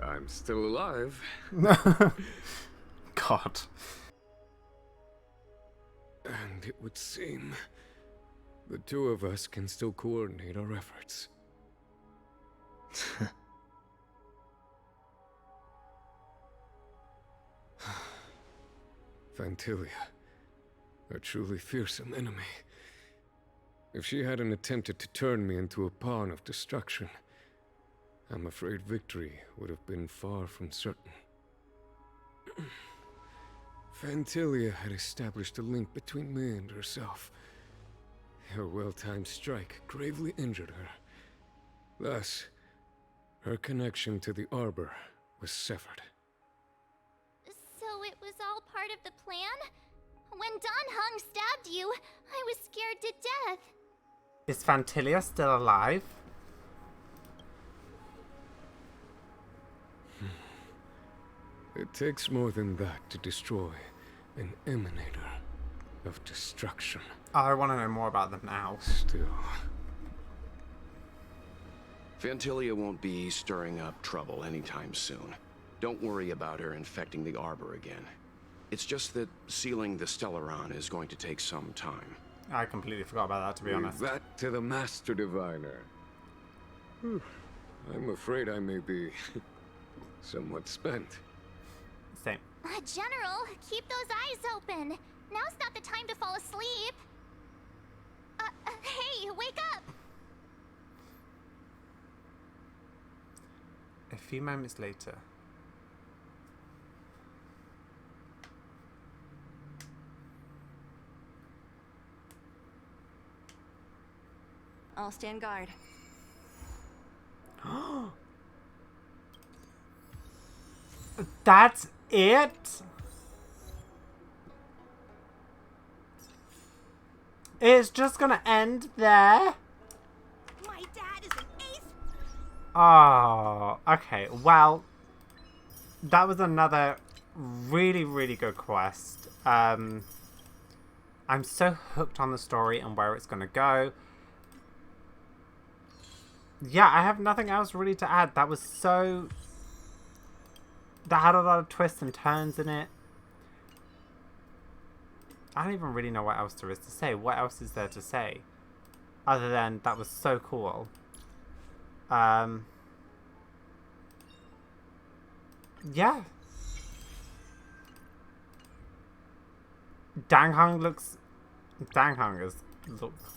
I'm still alive. God. And it would seem the two of us can still coordinate our efforts. Fantilia, a truly fearsome enemy. If she hadn't attempted to turn me into a pawn of destruction, I'm afraid victory would have been far from certain. Fantilia had established a link between me and herself. Her well-timed strike gravely injured her. Thus, her connection to the Arbor was severed. So it was all part of the plan? When Don Hung stabbed you, I was scared to death. Is Fantilia still alive? It takes more than that to destroy an emanator of destruction. I want to know more about them now. Still. Fantilia won't be stirring up trouble anytime soon. Don't worry about her infecting the Arbor again. It's just that sealing the Stellaron is going to take some time. I completely forgot about that, to be honest. Leave that to the Master Diviner. I'm afraid I may be somewhat spent. Same. General, keep those eyes open. Now's not the time to fall asleep. Hey, wake up! A few moments later. I'll stand guard. That's it? It's just gonna end there? My dad is an ace. Oh, okay. Well, that was another really, really good quest. I'm so hooked on the story and where it's gonna go. Yeah, I have nothing else really to add. That was so... That had a lot of twists and turns in it. I don't even really know what else there is to say. What else is there to say? Other than that was so cool. Yeah. Danghang looks... Danghang is...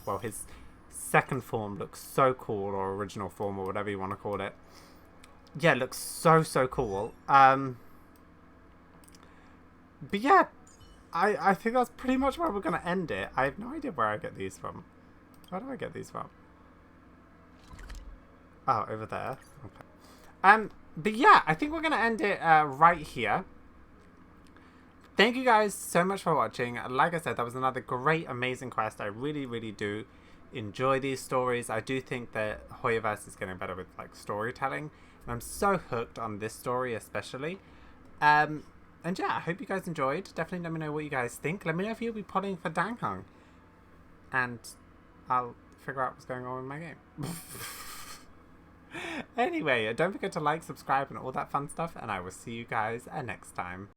Well, his second form looks so cool, or original form, or whatever you want to call it. Yeah, it looks so, so cool. But yeah, I think that's pretty much where we're going to end it. I have no idea where I get these from. Where do I get these from? Oh, over there. Okay. But yeah, I think we're going to end it right here. Thank you guys so much for watching. Like I said, that was another great, amazing quest. I really, really do enjoy these stories. I do think that Hoyoverse is getting better with like storytelling. And I'm so hooked on this story especially. And yeah, I hope you guys enjoyed. Definitely let me know what you guys think. Let me know if you'll be potting for Danghang. And I'll figure out what's going on in my game. Anyway, don't forget to like, subscribe, and all that fun stuff. And I will see you guys next time.